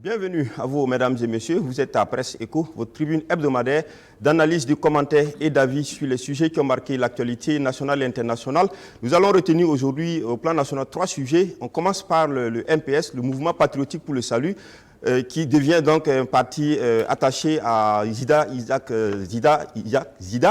Bienvenue à vous, mesdames et messieurs. Vous êtes à Presse Éco, votre tribune hebdomadaire d'analyse, de commentaires et d'avis sur les sujets qui ont marqué l'actualité nationale et internationale. Nous allons retenir aujourd'hui au plan national 3 sujets. On commence par le MPS, le Mouvement patriotique pour le salut, qui devient donc un parti attaché à Zida,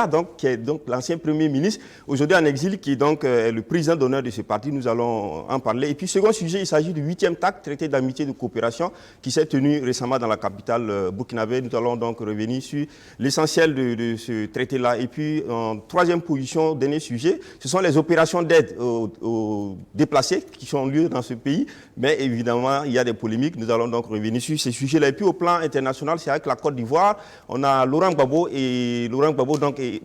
donc, qui est donc l'ancien Premier ministre, aujourd'hui en exil, qui est donc le président d'honneur de ce parti. Nous allons en parler. Et puis, second sujet, il s'agit du 8e TAC, traité d'amitié et de coopération, qui s'est tenu récemment dans la capitale burkinabé. Nous allons donc revenir sur l'essentiel de ce traité-là. Et puis, en troisième position, dernier sujet, ce sont les opérations d'aide aux déplacés qui sont lieu dans ce pays. Mais évidemment, il y a des polémiques. Nous allons donc revenir sur ces sujets-là. Et puis au plan international, c'est avec la Côte d'Ivoire. On a Laurent Gbagbo et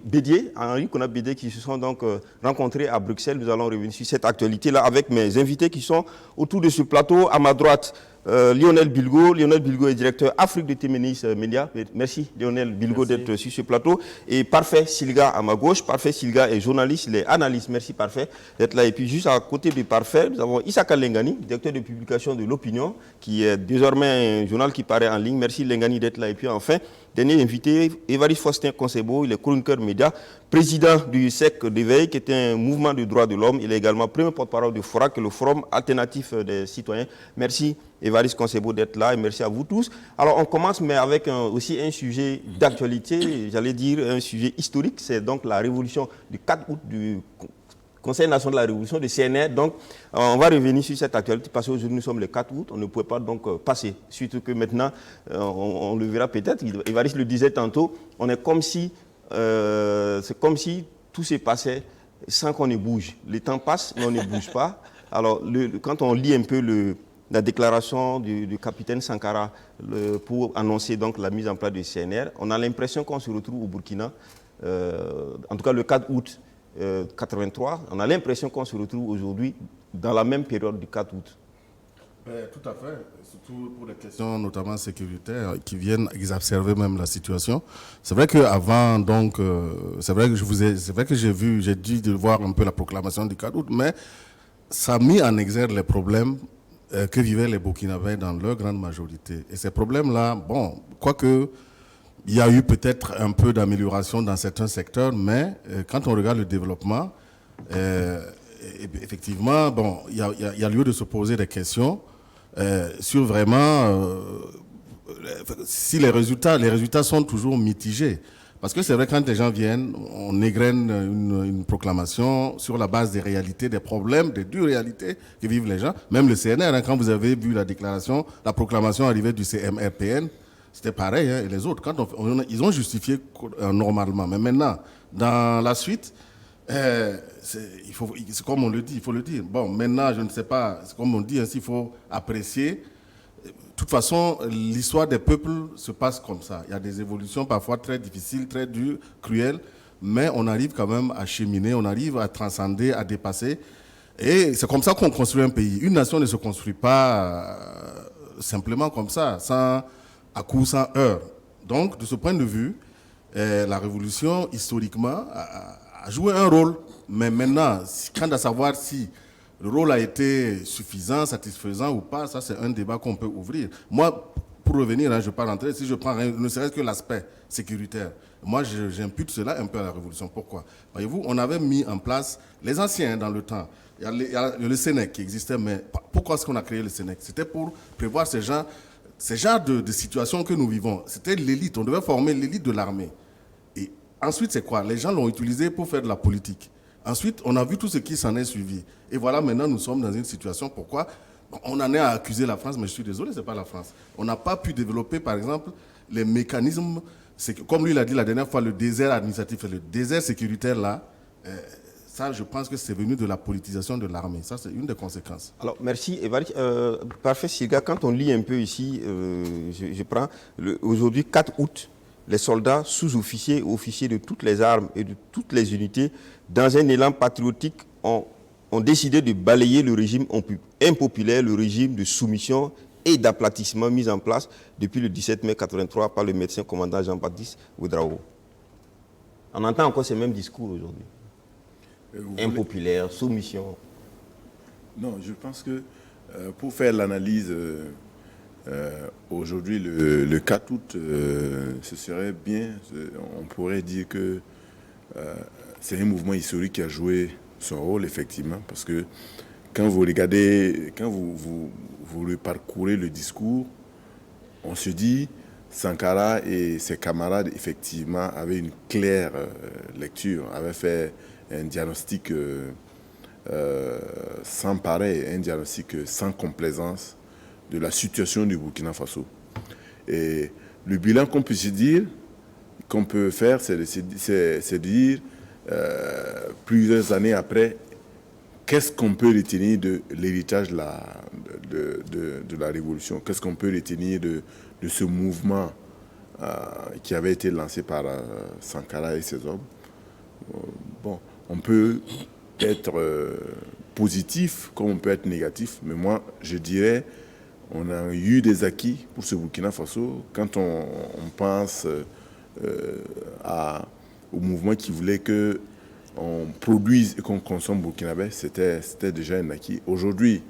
Bédié, Henri Konan Bédié, qui se sont donc rencontrés à Bruxelles. Nous allons revenir sur cette actualité-là avec mes invités qui sont autour de ce plateau. À ma droite, Lionel Bilgo. Lionel Bilgo est directeur Afrique de Téménis Média. Merci Lionel Bilgo d'être sur ce plateau. Et Parfait Silga à ma gauche. Parfait Silga est journaliste, il est analyste. Merci Parfait d'être là. Et puis juste à côté de Parfait, nous avons Issaka Lengani, directeur de publication de l'Opinion, qui est désormais un journal qui paraît en ligne. Merci Lengani d'être là. Et puis enfin, dernier invité, Évariste Faustin Concebo, il est chroniqueur média, président du SEC d'éveil, qui est un mouvement de droits de l'homme. Il est également premier porte-parole de FORAC, le Forum alternatif des citoyens. Merci Évariste Concebo d'être là et merci à vous tous. Alors on commence mais avec aussi un sujet d'actualité, j'allais dire un sujet historique, c'est donc la révolution du 4 août du Conseil national de la révolution de CNR. Donc on va revenir sur cette actualité parce qu'aujourd'hui nous sommes le 4 août, on ne pouvait pas donc passer. Surtout que maintenant, on le verra peut-être, Évariste le disait tantôt, on est comme si, c'est comme si tout se passait sans qu'on ne bouge. Le temps passe mais on ne bouge pas. Alors quand on lit un peu la déclaration du capitaine Sankara pour annoncer donc la mise en place du CNR, on a l'impression qu'on se retrouve au Burkina, en tout cas le 4 août 83, on a l'impression qu'on se retrouve aujourd'hui dans la même période du 4 août. Tout à fait, surtout pour les questions notamment sécuritaires qui viennent exacerber même la situation. C'est vrai qu'avant, donc, c'est vrai que j'ai dû voir un peu la proclamation du 4 août, mais ça a mis en exergue les problèmes que vivaient les Burkinabés dans leur grande majorité. Et ces problèmes-là, bon, quoique il y a eu peut-être un peu d'amélioration dans certains secteurs, mais quand on regarde le développement, effectivement, bon, il y a lieu de se poser des questions sur vraiment si les résultats sont toujours mitigés. Parce que c'est vrai, quand les gens viennent, on égrène une proclamation sur la base des réalités, des problèmes, des dures réalités que vivent les gens. Même le CNR, hein, quand vous avez vu la déclaration, la proclamation arrivée du CMRPN, c'était pareil, hein, et les autres. Quand ils ont justifié normalement. Mais maintenant, dans la suite, c'est comme on le dit, il faut le dire. Bon, maintenant, je ne sais pas, c'est comme on dit, hein, il faut apprécier. De toute façon, l'histoire des peuples se passe comme ça. Il y a des évolutions parfois très difficiles, très dures, cruelles, mais on arrive quand même à cheminer, on arrive à transcender, à dépasser. Et c'est comme ça qu'on construit un pays. Une nation ne se construit pas simplement comme ça, à coup, sans heurts. Donc, de ce point de vue, la révolution, historiquement, a joué un rôle. Mais maintenant, quant à savoir si le rôle a été suffisant, satisfaisant ou pas, ça c'est un débat qu'on peut ouvrir. Moi, pour revenir, hein, je ne vais pas rentrer, si je prends ne serait-ce que l'aspect sécuritaire, moi j'impute cela un peu à la révolution. Pourquoi? Voyez-vous, on avait mis en place les anciens dans le temps. Il y a le Sénèc qui existait, mais pourquoi est-ce qu'on a créé le Sénèc? C'était pour prévoir ces genres de situations que nous vivons. C'était l'élite, on devait former l'élite de l'armée. Et ensuite, c'est quoi? Les gens l'ont utilisé pour faire de la politique. Ensuite, on a vu tout ce qui s'en est suivi. Et voilà, maintenant, nous sommes dans une situation. Pourquoi? On en est à accuser la France, mais je suis désolé, ce n'est pas la France. On n'a pas pu développer, par exemple, les mécanismes, comme lui l'a dit la dernière fois, le désert administratif et le désert sécuritaire, là, ça, je pense que c'est venu de la politisation de l'armée. Ça, c'est une des conséquences. Alors, merci, Évariste. Parfait, Silga, quand on lit un peu ici, je prends aujourd'hui, 4 août, les soldats, sous-officiers, officiers de toutes les armes et de toutes les unités, dans un élan patriotique, ont décidé de balayer le régime impopulaire, le régime de soumission et d'aplatissement mis en place depuis le 17 mai 1983 par le médecin commandant Jean-Baptiste Ouedraogo. On entend encore ces mêmes discours aujourd'hui. Impopulaire, soumission. Non, je pense que pour faire l'analyse Aujourd'hui, le 4 août, ce serait bien, on pourrait dire que c'est un mouvement historique qui a joué son rôle, effectivement, parce que quand vous regardez, quand vous parcourez le discours, on se dit Sankara et ses camarades, effectivement, avaient une claire lecture, avaient fait un diagnostic sans pareil, un diagnostic sans complaisance de la situation du Burkina Faso. Et le bilan qu'on peut se dire, qu'on peut faire, c'est de dire, plusieurs années après, qu'est-ce qu'on peut retenir de l'héritage de la révolution? Qu'est-ce qu'on peut retenir de ce mouvement qui avait été lancé par Sankara et ses hommes? Bon, on peut être positif comme on peut être négatif, mais moi, je dirais, on a eu des acquis pour ce Burkina Faso. Quand on pense au mouvement qui voulait qu'on produise et qu'on consomme burkinabé, c'était déjà un acquis. Aujourd'hui,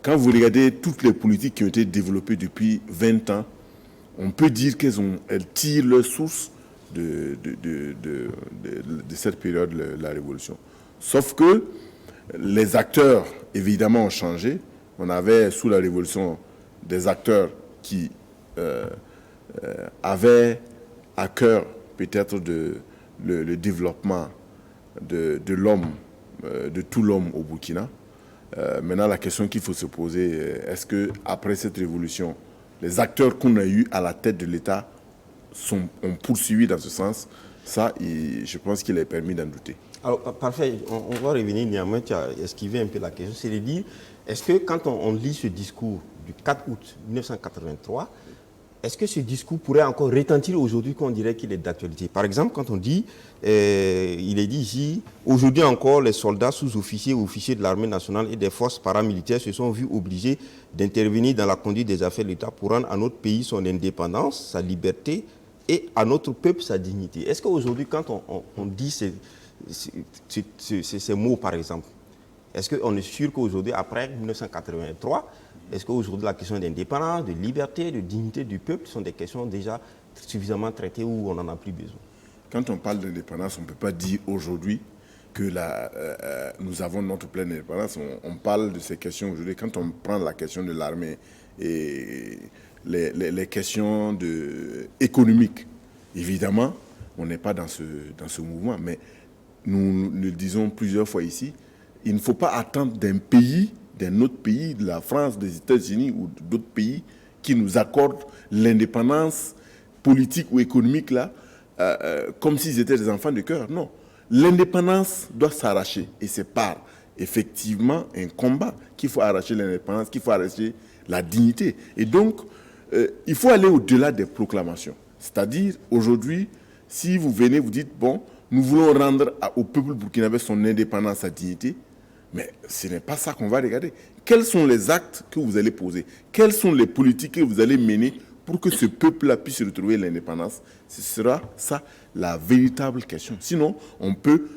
quand vous regardez toutes les politiques qui ont été développées depuis 20 ans, on peut dire qu'elles tirent leur source de cette période de la Révolution. Sauf que les acteurs, évidemment, ont changé. On avait, sous la Révolution, des acteurs qui avaient à cœur peut-être le développement de l'homme, de tout l'homme au Burkina. Maintenant, la question qu'il faut se poser, est-ce qu'après cette révolution, les acteurs qu'on a eus à la tête de l'État ont poursuivi dans ce sens? Ça, je pense qu'il est permis d'en douter. Alors, parfait, on va revenir néanmoins, tu as esquivé un peu la question, c'est de dire, est-ce que quand on lit ce discours du 4 août 1983, est-ce que ce discours pourrait encore retentir aujourd'hui qu'on dirait qu'il est d'actualité? Par exemple, quand on dit, il est dit ici, aujourd'hui encore, les soldats sous-officiers ou officiers de l'armée nationale et des forces paramilitaires se sont vus obligés d'intervenir dans la conduite des affaires de l'État pour rendre à notre pays son indépendance, sa liberté et à notre peuple sa dignité. Est-ce qu'aujourd'hui, quand on dit ces mots, par exemple, est-ce qu'on est sûr qu'aujourd'hui, après 1983, est-ce qu'aujourd'hui la question d'indépendance, de liberté, de dignité du peuple sont des questions déjà suffisamment traitées où on n'en a plus besoin? Quand on parle d'indépendance, on ne peut pas dire aujourd'hui que nous avons notre pleine indépendance. On parle de ces questions aujourd'hui. Quand on prend la question de l'armée et les questions économiques, évidemment, on n'est pas dans ce mouvement. Mais nous le disons plusieurs fois ici, il ne faut pas attendre d'un autre pays, de la France, des États-Unis ou d'autres pays qui nous accordent l'indépendance politique ou économique là, comme s'ils étaient des enfants de cœur. Non. L'indépendance doit s'arracher. Et c'est par, effectivement, un combat qu'il faut arracher l'indépendance, qu'il faut arracher la dignité. Et donc, il faut aller au-delà des proclamations. C'est-à-dire, aujourd'hui, si vous venez, vous dites, bon, nous voulons rendre au peuple burkinabé son indépendance, sa dignité, mais ce n'est pas ça qu'on va regarder. Quels sont les actes que vous allez poser? Quelles sont les politiques que vous allez mener pour que ce peuple-là puisse retrouver l'indépendance? Ce sera ça la véritable question. Sinon, on peut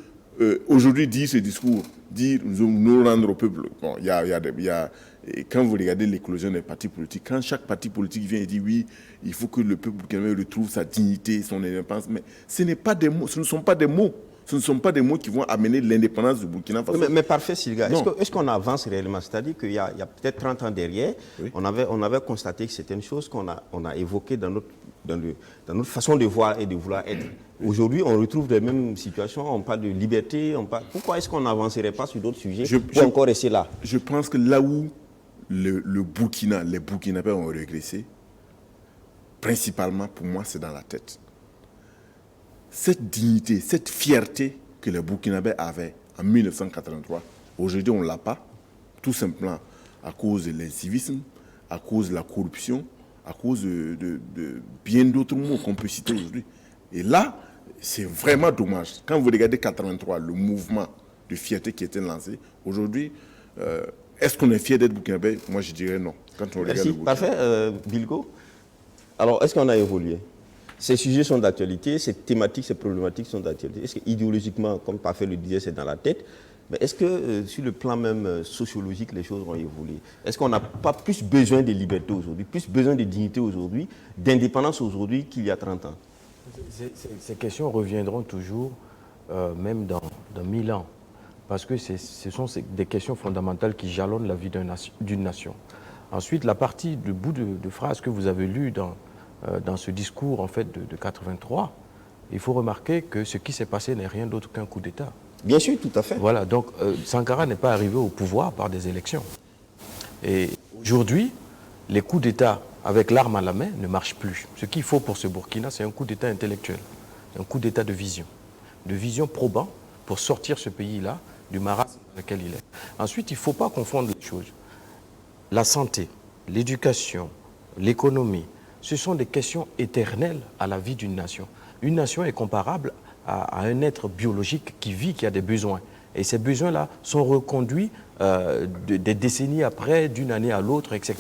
aujourd'hui dire ce discours, dire nous rendre au peuple. Bon, quand vous regardez l'éclosion des partis politiques, quand chaque parti politique vient et dit oui, il faut que le peuple burkinabé retrouve sa dignité, son indépendance, mais ce ne sont pas des mots. Ce ne sont pas des mots qui vont amener l'indépendance du Burkina Faso. Mais parfait, Silga. Est-ce qu'on avance réellement? C'est-à-dire qu'il y a peut-être 30 ans derrière, oui, on avait constaté que c'était une chose qu'on a évoquée dans notre façon de voir et de vouloir être. Aujourd'hui, on retrouve les mêmes situations, on parle de liberté. Pourquoi est-ce qu'on n'avancerait pas sur d'autres sujets pour encore rester là? Je pense que là où les Burkinabés ont régressé, principalement pour moi, c'est dans la tête. Cette dignité, cette fierté que les Burkinabés avaient en 1983, aujourd'hui on ne l'a pas, tout simplement à cause de l'incivisme, à cause de la corruption, à cause de bien d'autres mots qu'on peut citer aujourd'hui. Et là, c'est vraiment dommage. Quand vous regardez 1983, le mouvement de fierté qui était lancé, aujourd'hui, est-ce qu'on est fier d'être Burkinabé? Moi je dirais non. Quand on Merci, regarde parfait. Bilgo, alors est-ce qu'on a évolué? Ces sujets sont d'actualité, ces thématiques, ces problématiques sont d'actualité. Est-ce que idéologiquement, comme Parfait le disait, c'est dans la tête? Mais est-ce que sur le plan même sociologique, les choses ont évolué? Est-ce qu'on n'a pas plus besoin de liberté aujourd'hui, plus besoin de dignité aujourd'hui, d'indépendance aujourd'hui qu'il y a 30 ans? Ces questions reviendront toujours, même dans 1000 ans, parce que ce sont des questions fondamentales qui jalonnent la vie d'une nation. Ensuite, la partie du bout de phrase que vous avez lu dans ce discours en fait, de 83, il faut remarquer que ce qui s'est passé n'est rien d'autre qu'un coup d'État. Bien sûr, tout à fait. Voilà, donc Sankara n'est pas arrivé au pouvoir par des élections. Et aujourd'hui, les coups d'État avec l'arme à la main ne marchent plus. Ce qu'il faut pour ce Burkina, c'est un coup d'État intellectuel, un coup d'État de vision probant pour sortir ce pays-là du marasme dans lequel il est. Ensuite, il ne faut pas confondre les choses. La santé, l'éducation, l'économie, ce sont des questions éternelles à la vie d'une nation. Une nation est comparable à un être biologique qui vit, qui a des besoins. Et ces besoins-là sont reconduits des décennies après, d'une année à l'autre, etc.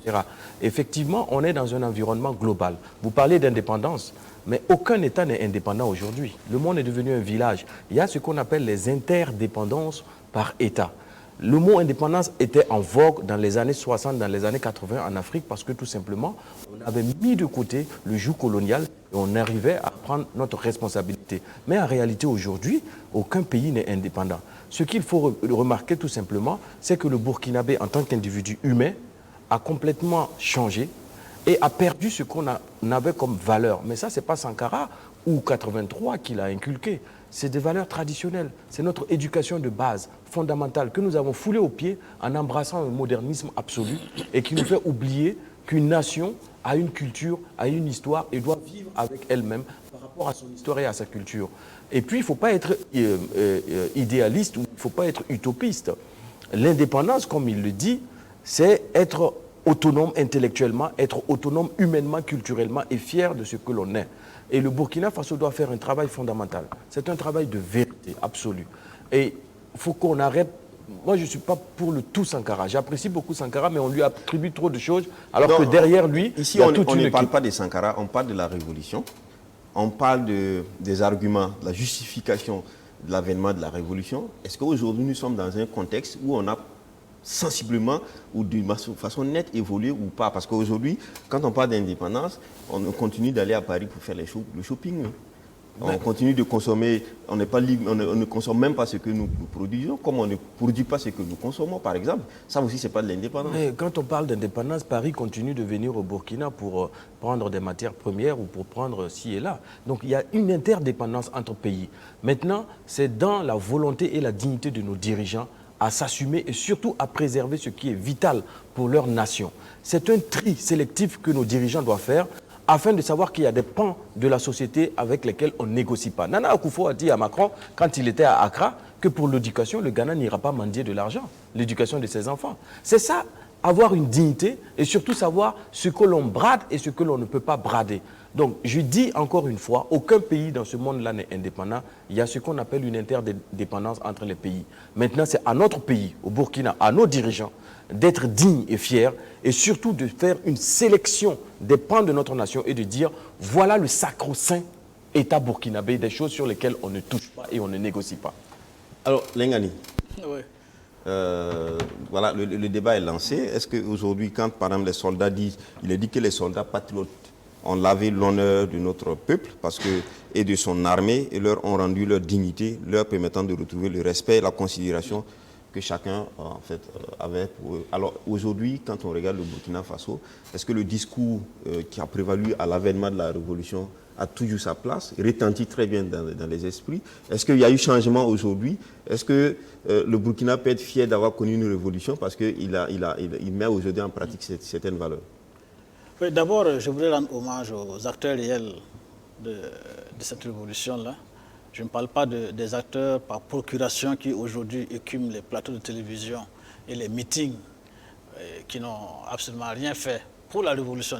Effectivement, on est dans un environnement global. Vous parlez d'indépendance, mais aucun État n'est indépendant aujourd'hui. Le monde est devenu un village. Il y a ce qu'on appelle les interdépendances par État. Le mot indépendance était en vogue dans les années 60, dans les années 80 en Afrique parce que tout simplement, on avait mis de côté le joug colonial et on arrivait à prendre notre responsabilité. Mais en réalité, aujourd'hui, aucun pays n'est indépendant. Ce qu'il faut remarquer tout simplement, c'est que le Burkinabé, en tant qu'individu humain, a complètement changé et a perdu ce qu'on avait comme valeur. Mais ça, ce n'est pas Sankara ou 83 qui l'a inculqué. C'est des valeurs traditionnelles. C'est notre éducation de base, fondamentale, que nous avons foulée aux pieds en embrassant un modernisme absolu et qui nous fait oublier qu'une nation a une culture, a une histoire et doit vivre avec elle-même par rapport à son histoire et à sa culture. Et puis, il ne faut pas être idéaliste ou il ne faut pas être utopiste. L'indépendance, comme il le dit, c'est être autonome intellectuellement, être autonome humainement, culturellement et fier de ce que l'on est. Et le Burkina Faso doit faire un travail fondamental. C'est un travail de vérité absolue. Et il faut qu'on arrête. Moi, je ne suis pas pour le tout Sankara. J'apprécie beaucoup Sankara, mais on lui attribue trop de choses, alors que derrière lui, ici, on ne parle pas de Sankara, on parle de la révolution. On parle des arguments, de la justification de l'avènement de la révolution. Est-ce qu'aujourd'hui, nous sommes dans un contexte où on a sensiblement ou d'une façon nette évolué ou pas? Parce qu'aujourd'hui, quand on parle d'indépendance, on continue d'aller à Paris pour faire le shopping. On continue de consommer, on n'est pas libre, on ne consomme même pas ce que nous produisons, comme on ne produit pas ce que nous consommons, par exemple. Ça aussi, ce n'est pas de l'indépendance. Mais quand on parle d'indépendance, Paris continue de venir au Burkina pour prendre des matières premières ou pour prendre ci et là. Donc il y a une interdépendance entre pays. Maintenant, c'est dans la volonté et la dignité de nos dirigeants à s'assumer et surtout à préserver ce qui est vital pour leur nation. C'est un tri sélectif que nos dirigeants doivent faire afin de savoir qu'il y a des pans de la société avec lesquels on ne négocie pas. Nana Akufo a dit à Macron, quand il était à Accra, que pour l'éducation, le Ghana n'ira pas mendier de l'argent, l'éducation de ses enfants. C'est ça, avoir une dignité et surtout savoir ce que l'on brade et ce que l'on ne peut pas brader. Donc, je dis encore une fois, aucun pays dans ce monde-là n'est indépendant. Il y a ce qu'on appelle une interdépendance entre les pays. Maintenant, c'est à notre pays, au Burkina, à nos dirigeants, d'être dignes et fiers et surtout de faire une sélection des pans de notre nation et de dire, voilà le sacro-saint État burkinabé, des choses sur lesquelles on ne touche pas et on ne négocie pas. Alors, Lengani, Oui. voilà, le débat est lancé. Est-ce qu'aujourd'hui, quand par exemple les soldats disent, il est dit que les soldats patriotes ont lavé l'honneur de notre peuple et de son armée et leur ont rendu leur dignité, leur permettant de retrouver le respect et la considération que chacun en fait, avait pour eux. Alors aujourd'hui, quand on regarde le Burkina Faso, est-ce que le discours qui a prévalu à l'avènement de la révolution a toujours sa place, retentit très bien dans les esprits? Est-ce qu'il y a eu changement aujourd'hui? Est-ce que le Burkina peut être fier d'avoir connu une révolution parce qu'il met aujourd'hui en pratique certaines valeurs? Oui, d'abord, je voudrais rendre hommage aux acteurs réels de cette révolution-là. Je ne parle pas des acteurs par procuration qui aujourd'hui écument les plateaux de télévision et les meetings qui n'ont absolument rien fait pour la révolution,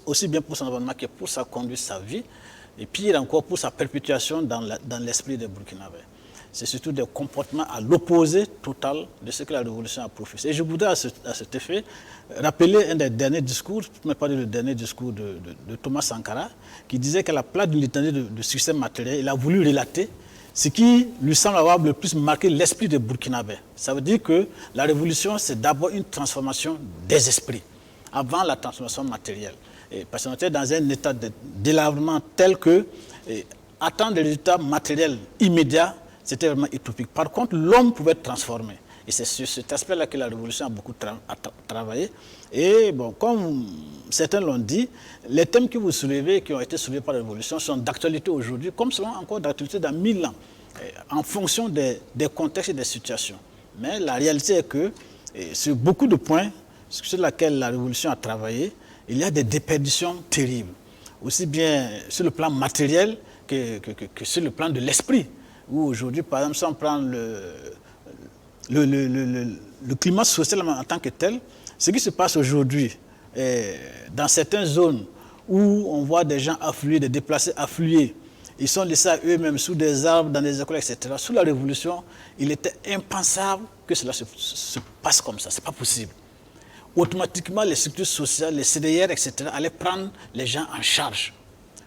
aussi bien pour son avènement que pour sa conduite, sa vie, et pire encore pour sa perpétuation dans l'esprit des Burkinabés. C'est surtout des comportements à l'opposé total de ce que la révolution a professé. Et je voudrais à cet effet rappeler un des derniers discours, mais pas le dernier discours de Thomas Sankara, qui disait qu'à la place d'une litanie de succès matériel, il a voulu relater ce qui lui semble avoir le plus marqué l'esprit des Burkinabés. Ça veut dire que la révolution, c'est d'abord une transformation des esprits, avant la transformation matérielle. Et parce qu'on était dans un état de délabrement tel que attendre des résultats matériels immédiats, c'était vraiment utopique. Par contre, l'homme pouvait être transformé. Et c'est sur cet aspect-là que la révolution a beaucoup travaillé. Et bon, comme certains l'ont dit, les thèmes que vous soulevez, qui ont été soulevés par la révolution, sont d'actualité aujourd'hui, comme seront encore d'actualité dans 1000 ans, en fonction des contextes et des situations. Mais la réalité est que, sur beaucoup de points sur lesquels la révolution a travaillé, il y a des déperditions terribles, aussi bien sur le plan matériel que sur le plan de l'esprit. Où aujourd'hui, par exemple, si on prend le climat social en tant que tel, ce qui se passe aujourd'hui dans certaines zones où on voit des gens affluer, des déplacés affluer, ils sont laissés à eux-mêmes sous des arbres, dans des écoles, etc. Sous la Révolution, il était impensable que cela se passe comme ça. Ce n'est pas possible. Automatiquement, les structures sociales, les CDR, etc., allaient prendre les gens en charge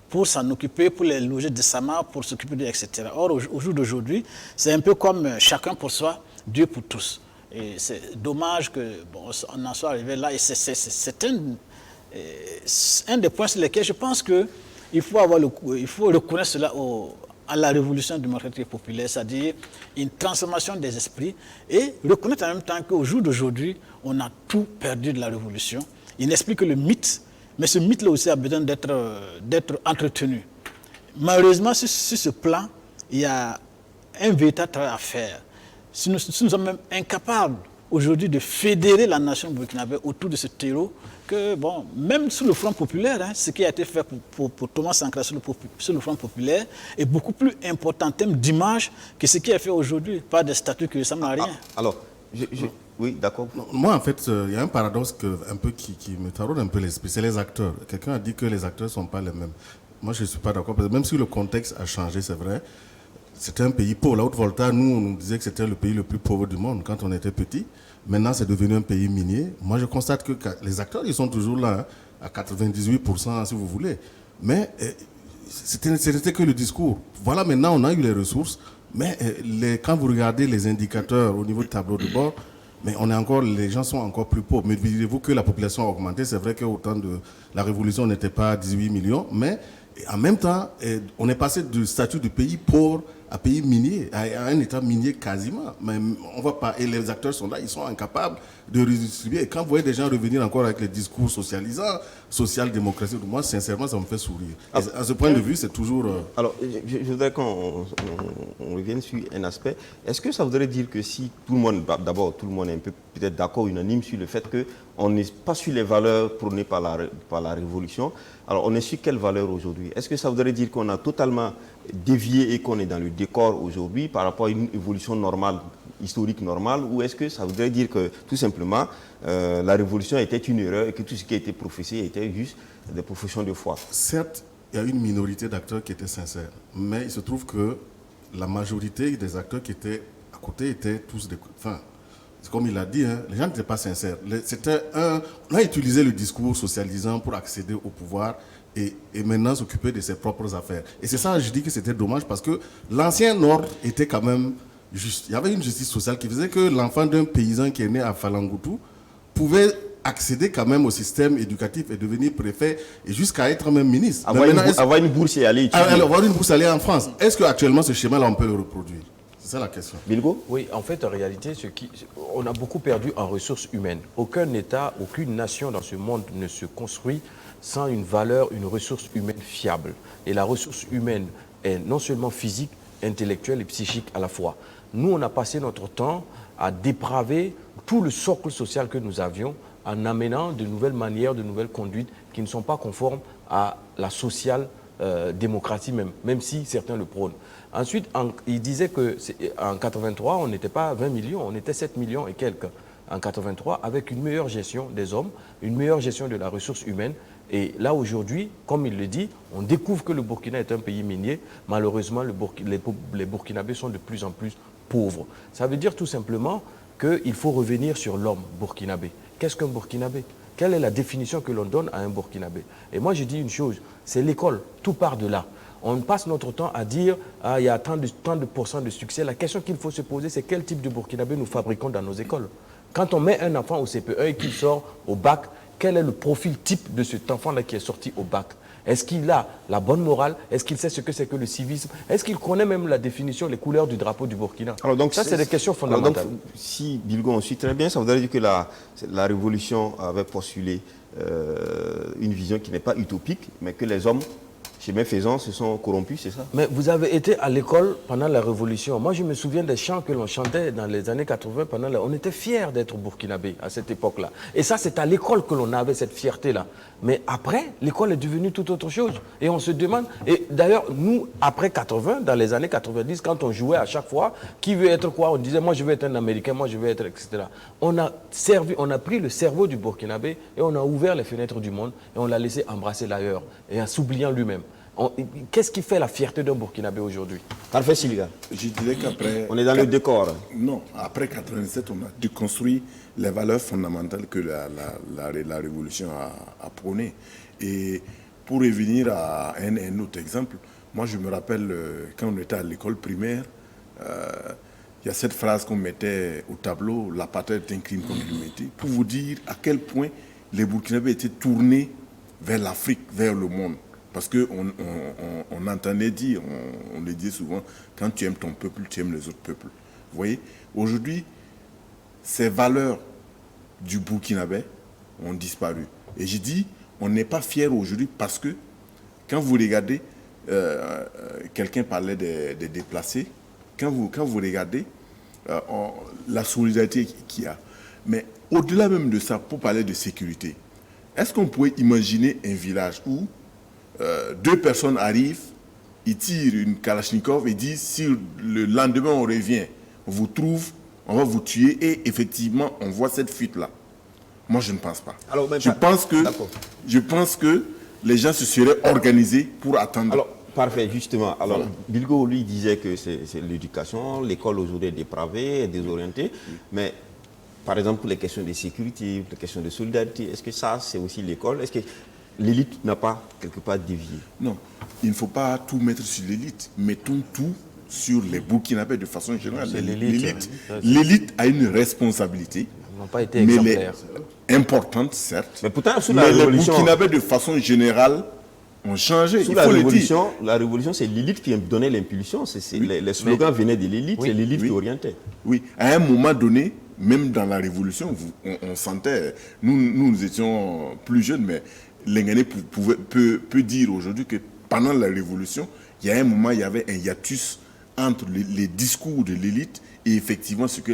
pour s'en occuper, pour les loger décemment, pour s'occuper d'eux, etc. Or, au jour d'aujourd'hui, c'est un peu comme chacun pour soi, Dieu pour tous. Et c'est dommage qu'on en soit arrivé là. Et c'est un des points sur lesquels je pense qu'il faut reconnaître cela à la révolution démocratique et populaire, c'est-à-dire une transformation des esprits, et reconnaître en même temps qu'au jour d'aujourd'hui, on a tout perdu de la révolution. Il n'explique que le mythe, mais ce mythe-là aussi a besoin d'être entretenu. Malheureusement, sur ce plan, il y a un véritable travail à faire. Si nous sommes même incapables aujourd'hui de fédérer la nation burkinabé autour de ce terreau, que bon, même sur le front populaire, ce qui a été fait pour Thomas Sankara sur le front populaire est beaucoup plus important en termes d'image que ce qui est fait aujourd'hui par des statuts qui ne ressemblent à rien. Alors, oui, d'accord. Moi, en fait, il y a un paradoxe qui me taraude un peu l'esprit, c'est les acteurs. Quelqu'un a dit que les acteurs ne sont pas les mêmes. Moi, je ne suis pas d'accord, parce que même si le contexte a changé, c'est vrai, c'était un pays pauvre. La Haute-Volta, nous, on nous disait que c'était le pays le plus pauvre du monde quand on était petit. Maintenant, c'est devenu un pays minier. Moi, je constate que les acteurs, ils sont toujours là, à 98%, si vous voulez. Mais c'était que le discours. Voilà, maintenant, on a eu les ressources. Mais quand vous regardez les indicateurs au niveau du tableau de bord, mais les gens sont encore plus pauvres. Mais direz-vous que la population a augmenté. C'est vrai qu'au temps de la Révolution, on n'était pas à 18 millions. Mais en même temps, on est passé du statut de pays pauvre à pays minier, à un état minier quasiment. Mais on voit pas, et les acteurs sont là, ils sont incapables de redistribuer. Et quand vous voyez des gens revenir encore avec les discours socialisants, social-démocratie, moi, sincèrement, ça me fait sourire. À ce point de vue, c'est toujours... Alors, je voudrais qu'on revienne sur un aspect. Est-ce que ça voudrait dire que si tout le monde, d'abord, tout le monde est un peu peut-être d'accord, unanime sur le fait qu'on n'est pas sur les valeurs prônées par la Révolution, alors on est sur quelles valeurs aujourd'hui? Est-ce que ça voudrait dire qu'on a totalement dévié et qu'on est dans le décor aujourd'hui par rapport à une évolution normale, historique normale, ou est-ce que ça voudrait dire que tout simplement la Révolution était une erreur et que tout ce qui a été professé était juste des professions de foi? Certes, il y a une minorité d'acteurs qui étaient sincères, mais il se trouve que la majorité des acteurs qui étaient à côté étaient tous des... Enfin, c'est comme il a dit, hein, les gens n'étaient pas sincères. On a utilisé le discours socialisant pour accéder au pouvoir et maintenant s'occuper de ses propres affaires. Et c'est ça, je dis que c'était dommage parce que l'ancien ordre était quand même juste. Il y avait une justice sociale qui faisait que l'enfant d'un paysan qui est né à Falangoutou pouvait accéder quand même au système éducatif et devenir préfet et jusqu'à être même ministre. Avoir une bourse et aller étudier. Avoir une bourse et aller en France. Est-ce qu'actuellement ce schéma-là, on peut le reproduire? C'est ça la question. Bilgo? Oui, en fait, en réalité, on a beaucoup perdu en ressources humaines. Aucun État, aucune nation dans ce monde ne se construit sans une valeur, une ressource humaine fiable. Et la ressource humaine est non seulement physique, intellectuelle et psychique à la fois. Nous, on a passé notre temps à dépraver tout le socle social que nous avions en amenant de nouvelles manières, de nouvelles conduites qui ne sont pas conformes à la social-démocratie même si certains le prônent. Ensuite, il disait qu'en 83, on n'était pas 20 millions, on était 7 millions et quelques en 83, avec une meilleure gestion des hommes, une meilleure gestion de la ressource humaine. Et là, aujourd'hui, comme il le dit, on découvre que le Burkina est un pays minier. Malheureusement, les Burkinabés sont de plus en plus pauvres. Ça veut dire tout simplement qu'il faut revenir sur l'homme burkinabé. Qu'est-ce qu'un Burkinabé? Quelle est la définition que l'on donne à un Burkinabé? Et moi, je dis une chose, c'est l'école, tout part de là. On passe notre temps à dire il y a tant de pourcents de succès. La question qu'il faut se poser, c'est quel type de burkinabé nous fabriquons dans nos écoles. Quand on met un enfant au CPE et qu'il sort au bac, quel est le profil type de cet enfant-là qui est sorti au bac? Est-ce qu'il a la bonne morale? Est-ce qu'il sait ce que c'est que le civisme? Est-ce qu'il connaît même la définition, les couleurs du drapeau du Burkina? Alors donc, ça, c'est des questions fondamentales. Donc, si Bilgo, on suit très bien, ça voudrait dire que la révolution avait postulé une vision qui n'est pas utopique, mais que les hommes, chemin faisant, se sont corrompus, c'est ça? Mais vous avez été à l'école pendant la Révolution. Moi, je me souviens des chants que l'on chantait dans les années 80. On était fiers d'être burkinabé à cette époque-là. Et ça, c'est à l'école que l'on avait cette fierté-là. Mais après, l'école est devenue tout autre chose. Et on se demande... Et d'ailleurs, nous, après 80, dans les années 90, quand on jouait à chaque fois, qui veut être quoi? On disait, moi, je veux être un Américain, moi, je veux être... etc. On a pris le cerveau du burkinabé et on a ouvert les fenêtres du monde et on l'a laissé embrasser l'ailleurs et en s'oubliant lui-même. Qu'est-ce qui fait la fierté d'un Burkinabé aujourd'hui? Parfait, Siliga. Je dirais qu'après... On est dans le décor. Non, après 87, on a déconstruit les valeurs fondamentales que la révolution a prônées. Et pour revenir à un autre exemple, moi je me rappelle quand on était à l'école primaire, il y a cette phrase qu'on mettait au tableau, l'apartheid est un crime contre l'humanité, pour vous dire à quel point les Burkinabés étaient tournés vers l'Afrique, vers le monde. Parce qu'on entendait dire, on le dit souvent, quand tu aimes ton peuple, tu aimes les autres peuples. Vous voyez, aujourd'hui, ces valeurs du Burkinabé ont disparu. Et je dis, on n'est pas fiers aujourd'hui parce que quand vous regardez, quelqu'un parlait des déplacés, quand vous regardez la solidarité qu'il y a. Mais au-delà même de ça, pour parler de sécurité, est-ce qu'on pourrait imaginer un village où deux personnes arrivent, ils tirent une Kalachnikov et disent si le lendemain on revient, on vous trouve, on va vous tuer et effectivement on voit cette fuite-là. Moi je ne pense pas. Alors, je pense que les gens se seraient organisés pour attendre. Alors, parfait, justement. Alors, voilà. Bilgo, lui, disait que c'est l'éducation, l'école aujourd'hui est dépravée, est désorientée, mais par exemple pour les questions de sécurité, les questions de solidarité, est-ce que ça c'est aussi l'école? Est-ce que l'élite n'a pas quelque part dévié? Non, il ne faut pas tout mettre sur l'élite. Mettons tout sur les Burkinabés de façon générale. L'élite a une responsabilité. Ils n'ont pas été exemplaires. Elle est importante, certes. Mais pourtant, mais les Burkinabés de façon générale ont changé. Sous la révolution, c'est l'élite qui donnait l'impulsion. Les slogans venaient de l'élite, c'est l'élite qui orientait. Oui, à un moment donné, même dans la révolution, on sentait, nous étions plus jeunes, mais Lengané peut dire aujourd'hui que pendant la révolution, il y a un moment, il y avait un hiatus entre les discours de l'élite et effectivement ce que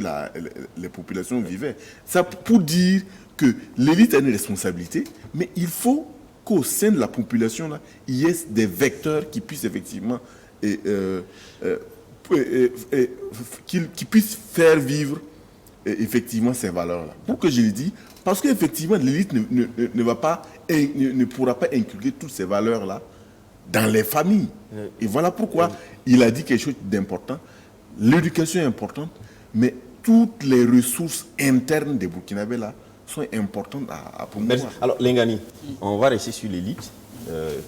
les populations vivaient. Ça pour dire que l'élite a une responsabilité, mais il faut qu'au sein de la population, là, il y ait des vecteurs qui puissent effectivement qui puissent faire vivre effectivement ces valeurs-là. Pourquoi je le dis? Parce qu'effectivement, l'élite ne pourra pas inculquer toutes ces valeurs-là dans les familles. Et voilà pourquoi il a dit quelque chose d'important. L'éducation est importante, mais toutes les ressources internes des Burkinabés là sont importantes à promouvoir. Alors, Lengani, on va rester sur l'élite,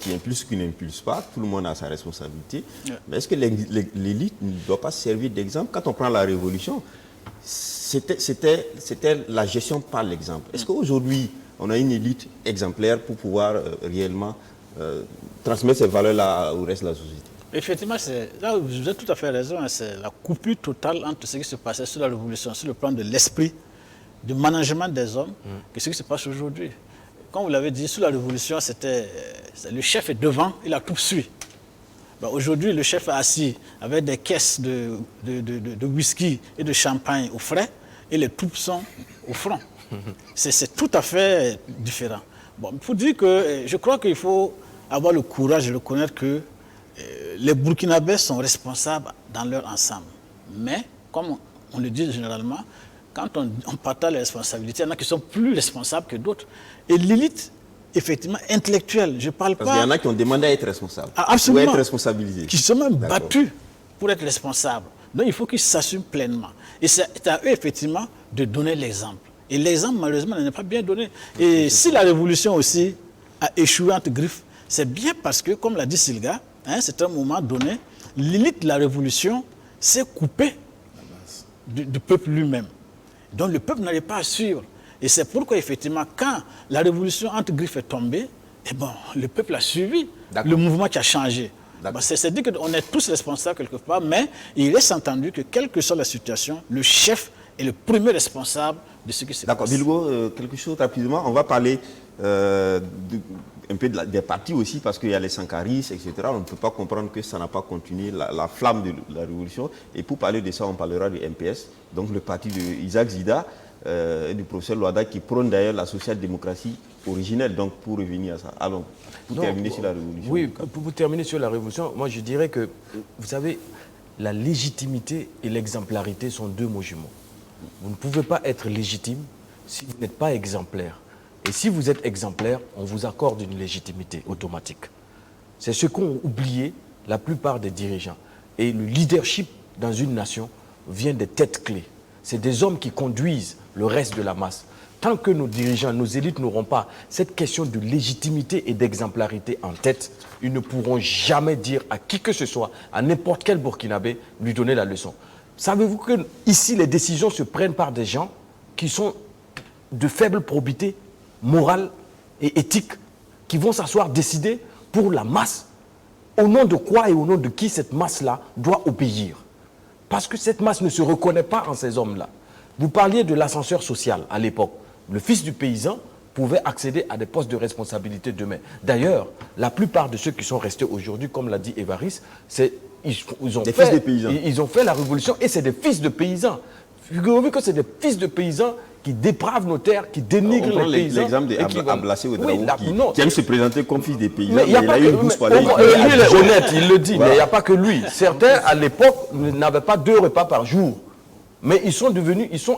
qui impulse, qui n'impulse pas. Tout le monde a sa responsabilité. Mais est-ce que l'élite ne doit pas servir d'exemple? Quand on prend la révolution, c'était la gestion par l'exemple. Est-ce qu'aujourd'hui, on a une élite exemplaire pour pouvoir réellement transmettre ces valeurs-là au reste de la société? Effectivement, là, vous avez tout à fait raison. C'est la coupure totale entre ce qui se passait sur la Révolution, sur le plan de l'esprit, du management des hommes, et ce qui se passe aujourd'hui. Comme vous l'avez dit, sous la Révolution, le chef est devant et la troupe suit. Aujourd'hui, le chef est assis avec des caisses de whisky et de champagne au frais et les troupes sont au front. C'est tout à fait différent. Bon, pour dire que je crois qu'il faut avoir le courage de reconnaître que les Burkinabés sont responsables dans leur ensemble. Mais, comme on le dit généralement, quand on partage les responsabilités, il y en a qui sont plus responsables que d'autres. Et l'élite, effectivement, intellectuelle, je ne parle pas... Parce qu'il y en a qui ont demandé à être responsables. Absolument. Ou à être responsabilisés. Qui sont même battus pour être responsables. Donc il faut qu'ils s'assument pleinement. Et c'est à eux, effectivement, de donner l'exemple. Et l'exemple, malheureusement, n'est pas bien donné. Et si la révolution aussi a échoué entre griffes, c'est bien parce que, comme l'a dit Silga, à un certain moment donné, l'élite de la révolution s'est coupée du peuple lui-même. Donc le peuple n'allait pas à suivre. Et c'est pourquoi, effectivement, quand la révolution entre griffes est tombée, eh bon, le peuple a suivi le mouvement qui a changé. Bon, c'est-à-dire qu'on est tous responsables quelque part, mais il reste entendu que, quelle que soit la situation, le chef est le premier responsable de ce qui se passe. D'accord, Bilgo, quelque chose rapidement. On va parler un peu des partis aussi, parce qu'il y a les Sankaris, etc. On ne peut pas comprendre que ça n'a pas continué la flamme de la révolution. Et pour parler de ça, on parlera du MPS, donc le parti de Isaac Zida et du professeur Loada, qui prône d'ailleurs la social-démocratie originelle. Donc pour revenir à ça, allons, pour terminer sur la révolution. Oui, pour terminer sur la révolution, moi je dirais que, vous savez, la légitimité et l'exemplarité sont deux mots jumeaux. Vous ne pouvez pas être légitime si vous n'êtes pas exemplaire. Et si vous êtes exemplaire, on vous accorde une légitimité automatique. C'est ce qu'ont oublié la plupart des dirigeants. Et le leadership dans une nation vient des têtes clés. C'est des hommes qui conduisent le reste de la masse. Tant que nos dirigeants, nos élites n'auront pas cette question de légitimité et d'exemplarité en tête, ils ne pourront jamais dire à qui que ce soit, à n'importe quel Burkinabé, lui donner la leçon. Savez-vous que ici, les décisions se prennent par des gens qui sont de faible probité morale et éthique, qui vont s'asseoir décider pour la masse, au nom de quoi et au nom de qui cette masse-là doit obéir. Parce que cette masse ne se reconnaît pas en ces hommes-là. Vous parliez de l'ascenseur social à l'époque. Le fils du paysan pouvait accéder à des postes de responsabilité demain. D'ailleurs, la plupart de ceux qui sont restés aujourd'hui, comme l'a dit Évariste, ils ont fait la révolution et c'est des fils de paysans. Figurez-vous que c'est des fils de paysans qui dépravent nos terres, qui dénigrent les paysans. L'exemple d'Ablassé Ouedraogo qui aime se présenter comme fils des paysans, mais il a eu une bouche par lui. Lui, il est honnête, il le dit, mais il n'y a pas que lui. Certains, à l'époque, n'avaient pas 2 repas par jour. Mais ils sont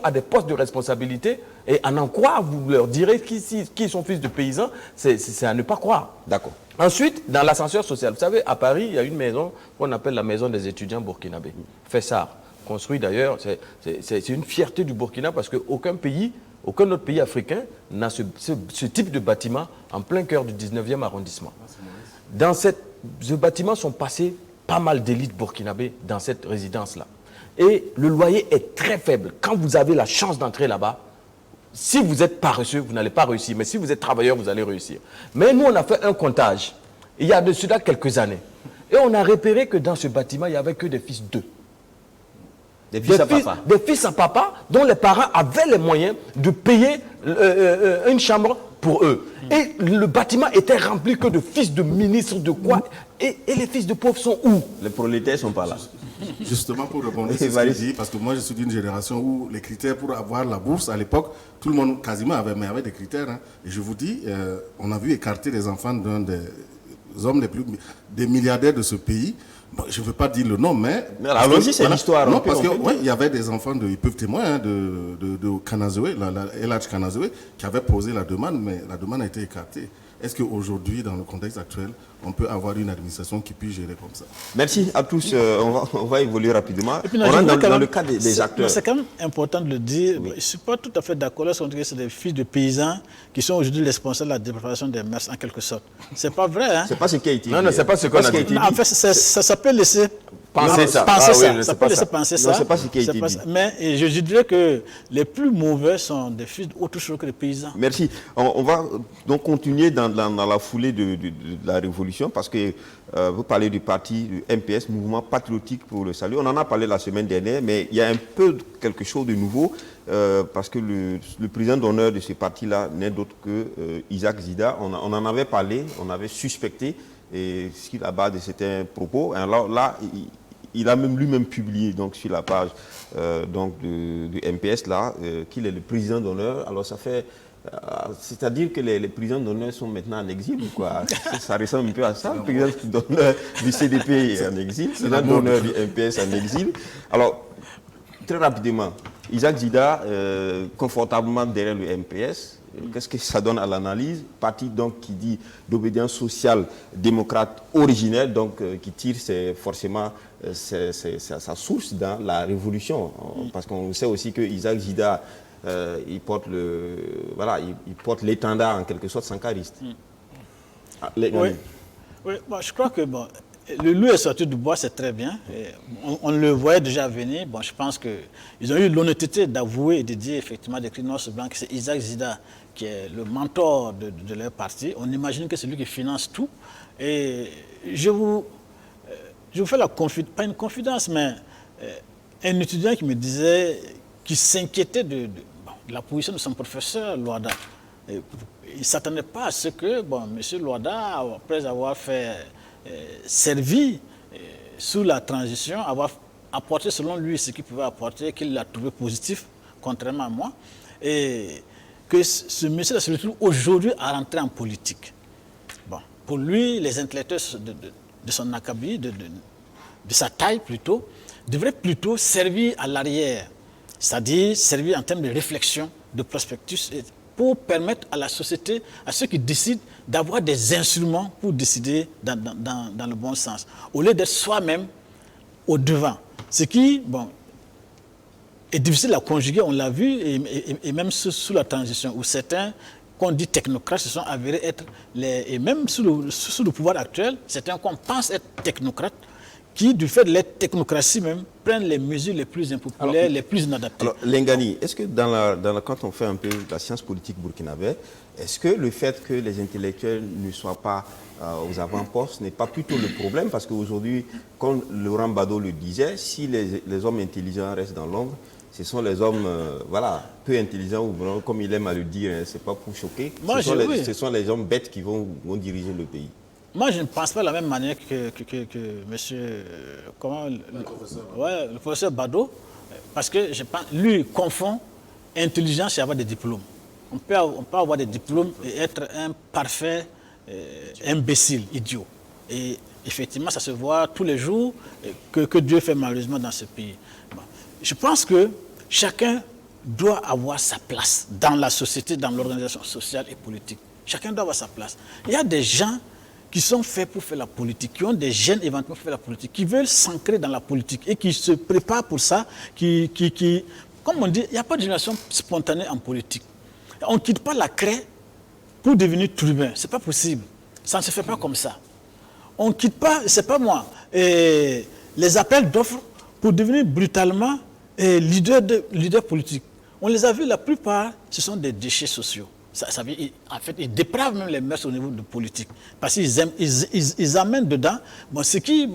à des postes de responsabilité, et à n'en croire, vous leur direz qui sont fils de paysans, c'est à ne pas croire. D'accord. Ensuite, dans l'ascenseur social, vous savez, à Paris, il y a une maison qu'on appelle la maison des étudiants burkinabés, Fessard, construit d'ailleurs, c'est une fierté du Burkina parce qu'aucun autre pays africain n'a ce type de bâtiment en plein cœur du 19e arrondissement. Dans ce bâtiment sont passés pas mal d'élites burkinabés dans cette résidence-là. Et le loyer est très faible. Quand vous avez la chance d'entrer là-bas, si vous êtes paresseux, vous n'allez pas réussir. Mais si vous êtes travailleur, vous allez réussir. Mais nous, on a fait un comptage, il y a de cela quelques années. Et on a repéré que dans ce bâtiment, il n'y avait que des fils d'eux. Des fils à papa dont les parents avaient les moyens de payer une chambre pour eux. Et le bâtiment était rempli que de fils de ministres, de quoi. Et les fils de pauvres sont où? Les prolétaires ne sont pas là. Justement, pour répondre à ce que je dis, parce que moi je suis d'une génération où les critères pour avoir la bourse, à l'époque, tout le monde quasiment avait des critères. Hein. Et je vous dis, on a vu écarter les enfants d'un des hommes des milliardaires de ce pays. Bon, je ne veux pas dire le nom, mais... allons-y, c'est l'histoire. Non, parce qu'il y avait des enfants, ils peuvent témoigner, de Kanazoué, LH Kanazoué, qui avaient posé la demande, mais la demande a été écartée. Est-ce qu'aujourd'hui, dans le contexte actuel, on peut avoir une administration qui puisse gérer comme ça? Merci à tous. On va évoluer rapidement. On rentre dans le cas des acteurs. C'est quand même important de le dire. Oui. Je ne suis pas tout à fait d'accord lorsqu'on dit que c'est des fils de paysans qui sont aujourd'hui responsables de la dépravation des mœurs, en quelque sorte. Ce n'est pas vrai. Hein? Ce n'est pas ce qui a été dit. Non, c'est pas ce qu'on a dit. En fait, ça peut laisser... Penser ça. Ça peut laisser penser ça. Non, c'est pas ce qui a été dit. Mais je dirais que les plus mauvais sont des fils autre chose que les paysans. Merci. On va donc continuer dans la foulée de la révolution parce que vous parlez du parti du MPS, Mouvement Patriotique pour le Salut. On en a parlé la semaine dernière, mais il y a un peu quelque chose de nouveau parce que le président d'honneur de ce parti-là n'est d'autre que Isaac Zida. On en avait parlé, on avait suspecté et sur la base de certains propos. Alors là, il a même lui-même publié donc, sur la page du MPS là, qu'il est le président d'honneur. Alors ça fait... c'est-à-dire que les présidents d'honneur sont maintenant en exil, quoi. Ça ressemble un peu à ça. Le président d'honneur du CDP est en exil, le président d'honneur du MPS en exil. Alors, très rapidement, Isaac Zida, confortablement derrière le MPS, qu'est-ce que ça donne à l'analyse? Parti donc qui dit d'obédience sociale démocrate originelle, donc qui tire forcément sa source dans la révolution. Parce qu'on sait aussi que Isaac Zida, il porte l'étendard en quelque sorte sankariste. Oui, bon, je crois que le loup est sorti du bois, c'est très bien. Et on le voyait déjà venir. Bon, je pense qu'ils ont eu l'honnêteté d'avouer et de dire effectivement, d'écrire noir sur blanc que c'est Isaac Zida qui est le mentor de leur parti. On imagine que c'est lui qui finance tout. Et je vous fais pas une confidence, mais un étudiant qui me disait, qui s'inquiétait de la position de son professeur Loada. Et il ne s'attendait pas à ce que, M. Loada, après avoir servi sous la transition, avoir apporté selon lui ce qu'il pouvait apporter, qu'il l'a trouvé positif, contrairement à moi, et que ce monsieur-là se retrouve aujourd'hui à rentrer en politique. Bon, pour lui, les intellectuels de son acabit, de sa taille plutôt, devraient plutôt servir à l'arrière, c'est-à-dire servir en termes de réflexion, de prospectus, pour permettre à la société, à ceux qui décident, d'avoir des instruments pour décider dans le bon sens, au lieu d'être soi-même au devant. Ce qui, est difficile à conjuguer, on l'a vu, et même sous la transition, où certains, qu'on dit technocrates, se sont avérés être, et même sous le pouvoir actuel, certains qu'on pense être technocrates, qui, du fait de la technocratie même, prennent les mesures les plus impopulaires, les plus inadaptées. Alors, Lengani, est-ce que quand on fait un peu la science politique burkinabé, est-ce que le fait que les intellectuels ne soient pas aux avant-postes n'est pas plutôt le problème? Parce qu'aujourd'hui, comme Laurent Gbagbo le disait, si les hommes intelligents restent dans l'ombre, ce sont les hommes peu intelligents, ou comme il aime à le dire, ce n'est pas pour choquer, ce sont les hommes bêtes qui vont diriger le pays. Moi, je ne pense pas de la même manière que monsieur, le professeur Gbagbo, parce que je pense, lui confond intelligence et avoir des diplômes. On peut avoir des diplômes et être un parfait imbécile, idiot. Et effectivement, ça se voit tous les jours que Dieu fait malheureusement dans ce pays. Bon. Je pense que chacun doit avoir sa place dans la société, dans l'organisation sociale et politique. Chacun doit avoir sa place. Il y a des gens qui sont faits pour faire la politique, qui ont des gènes éventuellement pour faire la politique, qui veulent s'ancrer dans la politique et qui se préparent pour ça, comme on dit, il n'y a pas de génération spontanée en politique. On ne quitte pas la craie pour devenir tribun, ce n'est pas possible. Ça ne se fait pas comme ça. On ne quitte pas, c'est pas moi, les appels d'offres pour devenir brutalement leader politique. On les a vus, la plupart, ce sont des déchets sociaux. En fait, ils dépravent même les mœurs au niveau de politique. Parce qu'ils amènent dedans ce qui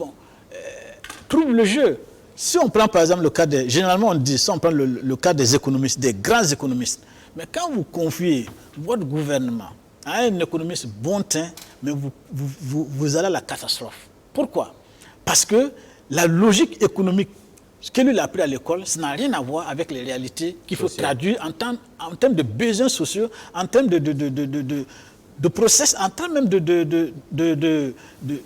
trouble le jeu. Si on prend par exemple le cas généralement on dit, si on prend le cas des économistes, des grands économistes, mais quand vous confiez votre gouvernement à un économiste bon teint, mais vous allez à la catastrophe. Pourquoi? Parce que la logique économique, ce que lui a appris à l'école, ça n'a rien à voir avec les réalités qu'il faut traduire en termes de besoins sociaux, en termes de process, en termes même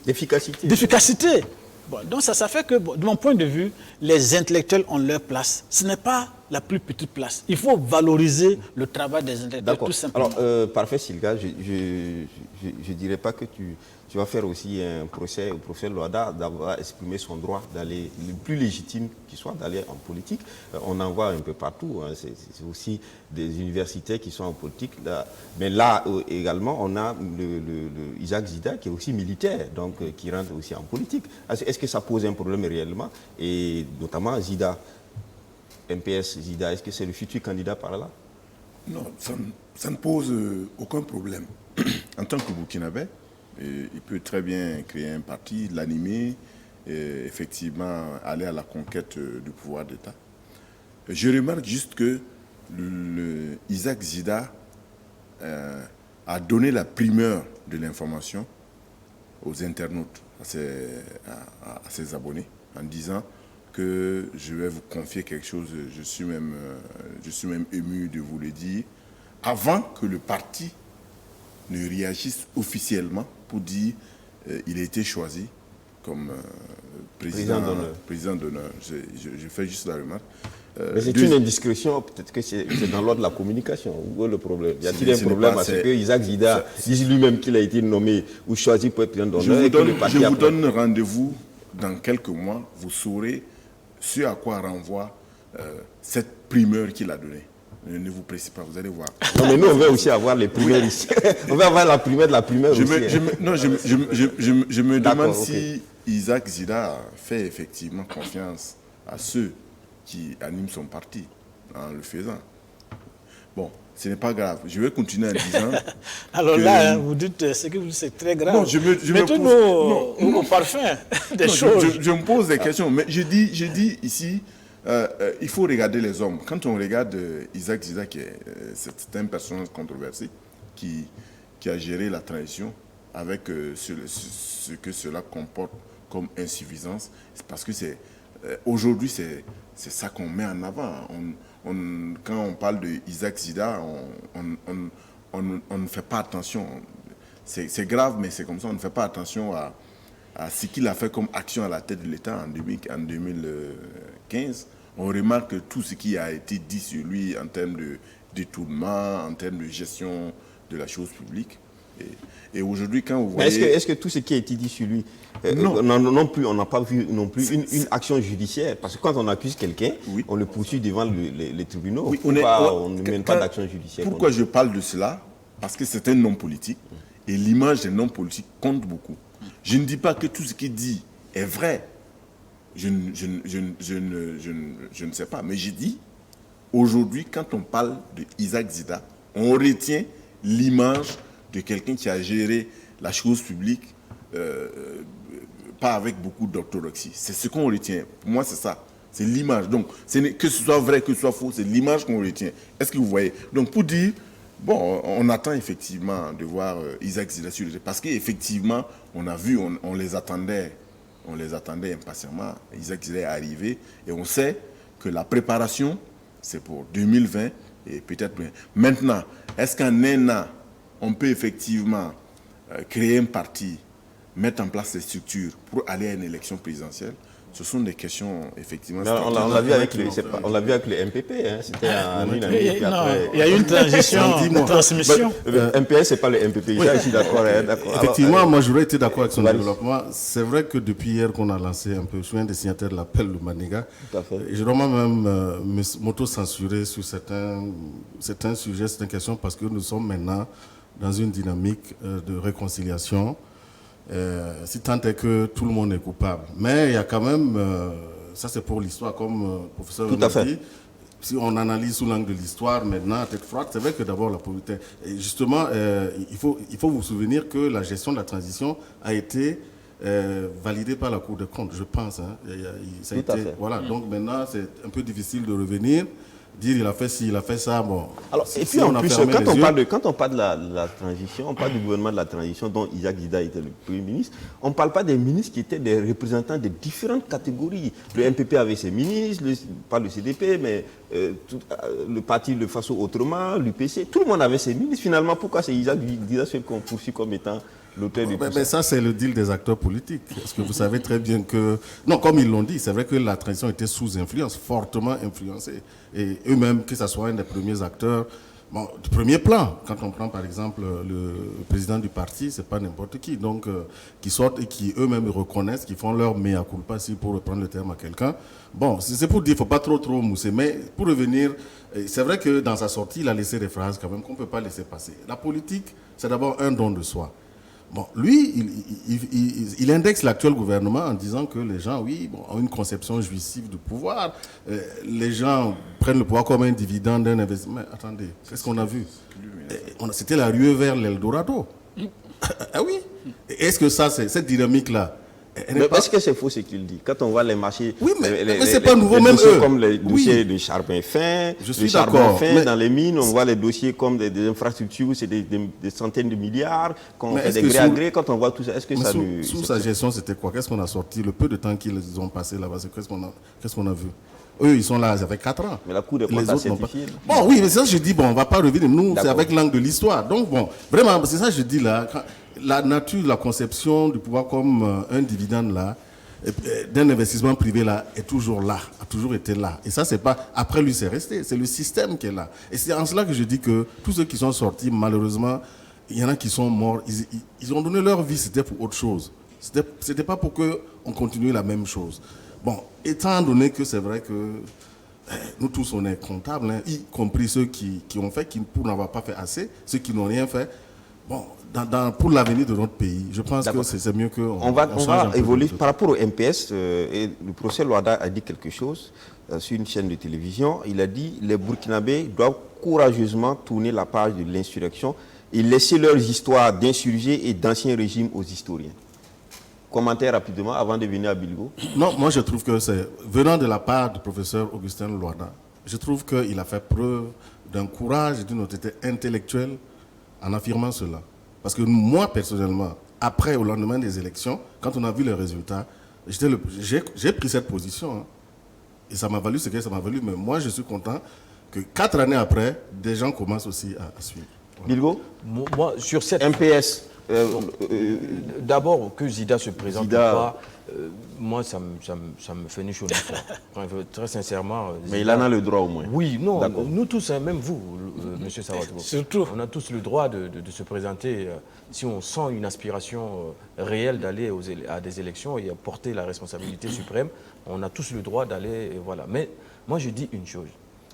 d'efficacité. Bon, donc ça fait que, de mon point de vue, les intellectuels ont leur place. Ce n'est pas la plus petite place. Il faut valoriser le travail des intellectuels, tout simplement. Alors, parfait, Silga, je ne dirais pas que tu vas faire aussi un procès au professeur Loada d'avoir exprimé son droit d'aller, le plus légitime qui soit, d'aller en politique. On en voit un peu partout. Hein. C'est aussi des universités qui sont en politique. Là. Mais là également, on a le Isaac Zida qui est aussi militaire, donc qui rentre aussi en politique. Est-ce que ça pose un problème réellement? Et notamment Zida, MPS Zida, est-ce que c'est le futur candidat par là? Non, ça ne pose aucun problème. En tant que Burkinabé, il peut très bien créer un parti, l'animer, et effectivement aller à la conquête du pouvoir d'État. Je remarque juste que Isaac Zida a donné la primeur de l'information aux internautes, à ses abonnés, en disant que je vais vous confier quelque chose, je suis même ému de vous le dire, avant que le parti ne réagisse officiellement pour dire il a été choisi comme président d'honneur. Je fais juste la remarque. Mais c'est une indiscrétion, peut-être que c'est dans l'ordre de la communication. Où est le problème? Y a-t-il un problème à ce que Isaac Zida dise lui-même qu'il a été nommé ou choisi pour être président d'honneur? Je vous donne rendez-vous dans quelques mois, vous saurez ce à quoi renvoie cette primeur qu'il a donnée. Ne vous précipitez pas, vous allez voir. Non, mais nous, on veut aussi avoir les primeurs ici. On veut avoir la primeur de la primeur aussi. Je me demande si Isaac Zida fait effectivement confiance à ceux qui animent son parti en le faisant. Bon, ce n'est pas grave. Je vais continuer en disant... Alors là, vous dites ce que vous dites, c'est très grave. Non, Mettons-nous au parfum des choses. Je me pose des questions, mais je dis ici, il faut regarder les hommes. Quand on regarde Isaac Zida, c'est un personnage controversé qui a géré la transition avec ce que cela comporte comme insuffisance, c'est parce que aujourd'hui, c'est ça qu'on met en avant. Quand on parle de Isaac Zida, on ne fait pas attention. C'est grave, mais c'est comme ça. On ne fait pas attention à ce qu'il a fait comme action à la tête de l'État en 2015. On remarque tout ce qui a été dit sur lui en termes de détournement, en termes de gestion de la chose publique. Et aujourd'hui, quand vous voyez... Est-ce que tout ce qui a été dit sur lui, non plus, on n'a pas vu non plus une action judiciaire? Parce que quand on accuse quelqu'un, oui, on le poursuit devant les tribunaux. Oui, on ne mène pas d'action judiciaire. Pourquoi je parle de cela? Parce que c'est un homme politique et l'image d'un homme politique compte beaucoup. Je ne dis pas que tout ce qu'il dit est vrai. Je ne sais pas. Mais je dis, aujourd'hui, quand on parle de Isaac Zida, on retient l'image de quelqu'un qui a géré la chose publique pas avec beaucoup d'orthodoxie. C'est ce qu'on retient. Pour moi, c'est ça. C'est l'image. Donc, que ce soit vrai, que ce soit faux, c'est l'image qu'on retient. Est-ce que vous voyez? Donc, pour dire, bon, on attend effectivement de voir Isaac Zida sur le... Parce qu'effectivement, on a vu, on les attendait impatiemment. Isaac Zida est arrivé et on sait que la préparation, c'est pour 2020 et peut-être bien. Maintenant, est-ce qu'en un an, on peut effectivement créer un parti, mettre en place des structures pour aller à une élection présidentielle? Ce sont des questions, effectivement... On l'a vu avec le MPP, hein. C'était en une année. Il y a eu une transition, une transmission. Le MPS, ce n'est pas le MPP. Oui. Je suis d'accord. Effectivement, moi, j'aurais été d'accord avec son développement. C'est vrai que depuis hier qu'on a lancé un peu, je suis un des signataires de l'appel de Maniga. Tout à fait. Et je dois moi-même m'auto-censurer sur certains sujets, certaines questions, parce que nous sommes maintenant dans une dynamique de réconciliation. Si tant est que tout le monde est coupable. Mais il y a quand même, ça c'est pour l'histoire, comme le professeur l'a dit, si on analyse sous l'angle de l'histoire maintenant, à tête froide, c'est vrai que d'abord la pauvreté. Et justement, il faut vous souvenir que la gestion de la transition a été validée par la Cour des comptes, je pense. Hein. Ça a été, voilà. Donc maintenant, c'est un peu difficile de revenir. Dire il a fait ci, il a fait ça, bon. Alors, et puis en plus, quand on parle de la transition, on parle du gouvernement de la transition dont Isaac Zida était le Premier ministre, on ne parle pas des ministres qui étaient des représentants de différentes catégories. Le MPP avait ses ministres, pas le CDP, mais le parti Le Faso Autrement, l'UPC, tout le monde avait ses ministres. Finalement, pourquoi c'est Isaac Zida qu'on poursuit comme étant l'auteur de tout ça? Mais ça, c'est le deal des acteurs politiques. Parce que vous savez très bien que... Non, comme ils l'ont dit, c'est vrai que la transition était sous influence, fortement influencée. Et eux-mêmes, que ce soit un des premiers acteurs, bon, du premier plan, quand on prend par exemple le président du parti, c'est pas n'importe qui, donc qui sortent et qui eux-mêmes reconnaissent, qui font leur mea culpa, si pour reprendre le terme à quelqu'un. Bon, c'est pour dire, il ne faut pas trop mousser, mais pour revenir, c'est vrai que dans sa sortie, il a laissé des phrases quand même qu'on ne peut pas laisser passer. La politique, c'est d'abord un don de soi. Bon, lui, il indexe l'actuel gouvernement en disant que les gens, oui, ont une conception jouissive du pouvoir. Les gens prennent le pouvoir comme un dividende d'un investissement. Mais attendez, qu'est-ce qu'on a vu? C'était la ruée vers l'Eldorado. Ah oui. Est-ce que ça, c'est cette dynamique-là? Est-ce que c'est faux ce qu'il dit? Quand on voit les marchés, oui, mais c'est pas nouveau, même eux. Comme les dossiers de charbon fin, dans les mines, on voit les dossiers comme des infrastructures, c'est des centaines de milliards, quand on fait des gré à gré, quand on voit tout ça, est-ce que ça sous sa gestion, c'était quoi? Qu'est-ce qu'on a sorti? Le peu de temps qu'ils ont passé là-bas, qu'est-ce qu'on a vu? Eux, ils sont là, ça fait 4 ans. Mais la Cour des comptes a certifié. Bon, oui, mais c'est ça que je dis, bon, on ne va pas revenir. Nous, c'est avec l'angle de l'histoire. Donc, bon, vraiment, c'est ça que je dis là. La nature, la conception du pouvoir comme un dividende là, d'un investissement privé là, est toujours là, a toujours été là. Et ça, c'est pas, après lui, c'est resté. C'est le système qui est là. Et c'est en cela que je dis que tous ceux qui sont sortis, malheureusement, il y en a qui sont morts. Ils ont donné leur vie, c'était pour autre chose. C'était pas pour qu'on continue la même chose. Bon, étant donné que c'est vrai que nous tous, on est comptables, hein, y compris ceux qui ont fait, qui pour n'avoir pas fait assez, ceux qui n'ont rien fait, Bon, pour l'avenir de notre pays, je pense que c'est mieux qu'on on va évoluer par rapport au MPS. Et le professeur Loada a dit quelque chose sur une chaîne de télévision. Il a dit les Burkinabés doivent courageusement tourner la page de l'insurrection et laisser leurs histoires d'insurgés et d'anciens régimes aux historiens. Commentaire rapidement avant de venir à Bilgo. Non, moi je trouve que c'est, venant de la part du professeur Augustin Loada, je trouve qu'il a fait preuve d'un courage et d'une honnêteté intellectuelle en affirmant cela. Parce que moi, personnellement, après, au lendemain des élections, quand on a vu les résultats, j'ai pris cette position. Hein. Et ça m'a valu ce que ça m'a valu. Mais moi, je suis content que 4 années après, des gens commencent aussi à suivre. Bilgo, moi, sur cette... MPS. D'abord, que Zida se présente ou pas, moi, ça me fait ni chaud ni froid. Très sincèrement. Mais il en a le droit au moins. Oui, non, nous tous, hein, même vous, monsieur Sawadogo. Surtout. On a tous le droit de se présenter si on sent une aspiration réelle d'aller à des élections et à porter la responsabilité suprême. On a tous le droit d'aller, voilà. Mais moi, je dis une chose.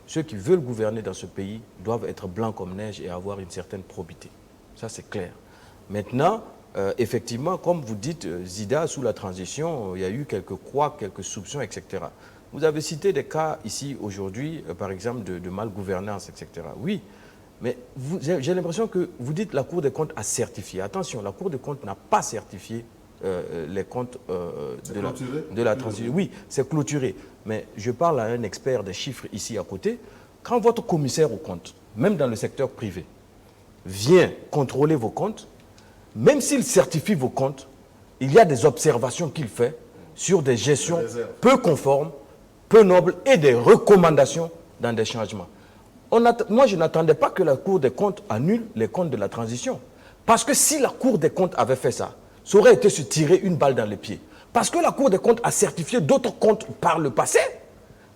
Ceux qui veulent gouverner dans ce pays doivent être blancs comme neige et avoir une certaine probité. Ça, c'est clair. Maintenant, effectivement, comme vous dites, Zida, sous la transition, il y a eu quelques couacs, quelques soupçons, etc. Vous avez cité des cas ici, aujourd'hui, par exemple, de malgouvernance, etc. Oui, mais j'ai l'impression que vous dites la Cour des comptes a certifié. Attention, la Cour des comptes n'a pas certifié les comptes de la transition. Oui, c'est clôturé. Mais je parle à un expert des chiffres ici à côté. Quand votre commissaire aux comptes, même dans le secteur privé, vient contrôler vos comptes, même s'il certifie vos comptes, il y a des observations qu'il fait sur des gestions peu conformes, peu nobles et des recommandations dans des changements. Moi, je n'attendais pas que la Cour des comptes annule les comptes de la transition. Parce que si la Cour des comptes avait fait ça, ça aurait été se tirer une balle dans les pieds. Parce que la Cour des comptes a certifié d'autres comptes par le passé.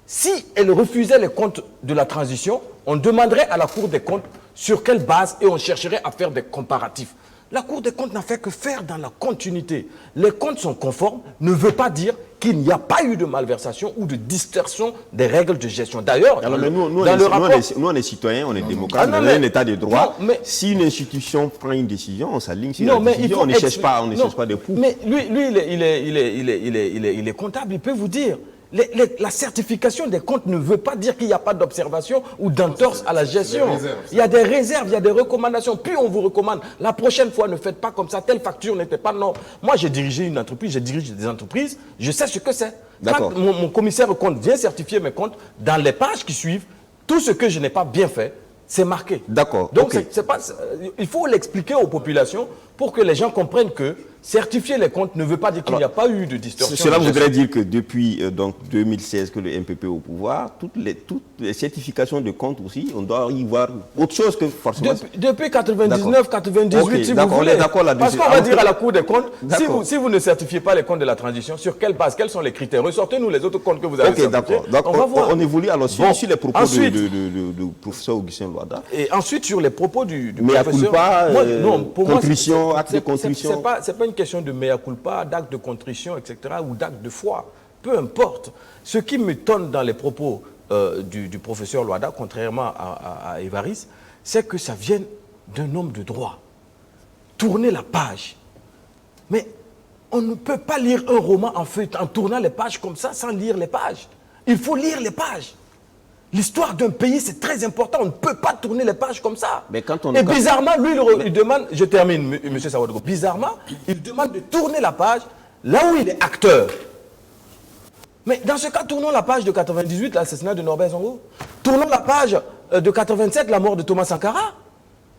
Si elle refusait les comptes de la transition, on demanderait à la Cour des comptes sur quelle base et on chercherait à faire des comparatifs. La Cour des comptes n'a fait que faire dans la continuité. Les comptes sont conformes, ne veut pas dire qu'il n'y a pas eu de malversation ou de distorsion des règles de gestion. D'ailleurs, nous, on est citoyens, on est démocrates, on est un état de droit. Si une institution prend une décision, on s'aligne sur la décision, on ne cherche pas des poux. Mais lui il est comptable, il peut vous dire. La certification des comptes ne veut pas dire qu'il n'y a pas d'observation ou d'entorse à la gestion. Il y a des réserves, il y a des recommandations. Puis on vous recommande, la prochaine fois, ne faites pas comme ça, telle facture n'était pas non. Moi, j'ai dirigé une entreprise, je dirige des entreprises, je sais ce que c'est. Quand mon commissaire aux comptes vient certifier mes comptes, dans les pages qui suivent, tout ce que je n'ai pas bien fait, c'est marqué. D'accord. Donc, il faut l'expliquer aux populations pour que les gens comprennent que certifier les comptes ne veut pas dire qu'il n'y a pas eu de distorsion. Cela voudrait dire que depuis 2016 que le MPP est au pouvoir, toutes les certifications de comptes aussi, on doit y voir autre chose que forcément... Depuis 99, 98, si vous voulez. Parce qu'on va dire à la Cour des comptes, si vous ne certifiez pas les comptes de la transition, sur quelle base, quels sont les critères? Ressortez-nous les autres comptes que vous avez certifiés. On va voir. On évolue alors sur les propos du professeur Augustin Loada. Et ensuite, sur les propos du professeur... Contrition, acte de contrition. C'est pas une question de mea culpa, d'acte de contrition, etc., ou d'acte de foi. Peu importe. Ce qui m'étonne dans les propos du professeur Loada, contrairement à Évariste, c'est que ça vient d'un homme de droit. Tourner la page. Mais on ne peut pas lire un roman en tournant les pages comme ça, sans lire les pages. Il faut lire les pages. L'histoire d'un pays, c'est très important. On ne peut pas tourner les pages comme ça. Mais bizarrement, lui, il demande, je termine, M. Sawadogo, bizarrement, il demande de tourner la page là où il est acteur. Mais dans ce cas, tournons la page de 98, l'assassinat de Norbert Zongo. Tournons la page de 87, la mort de Thomas Sankara.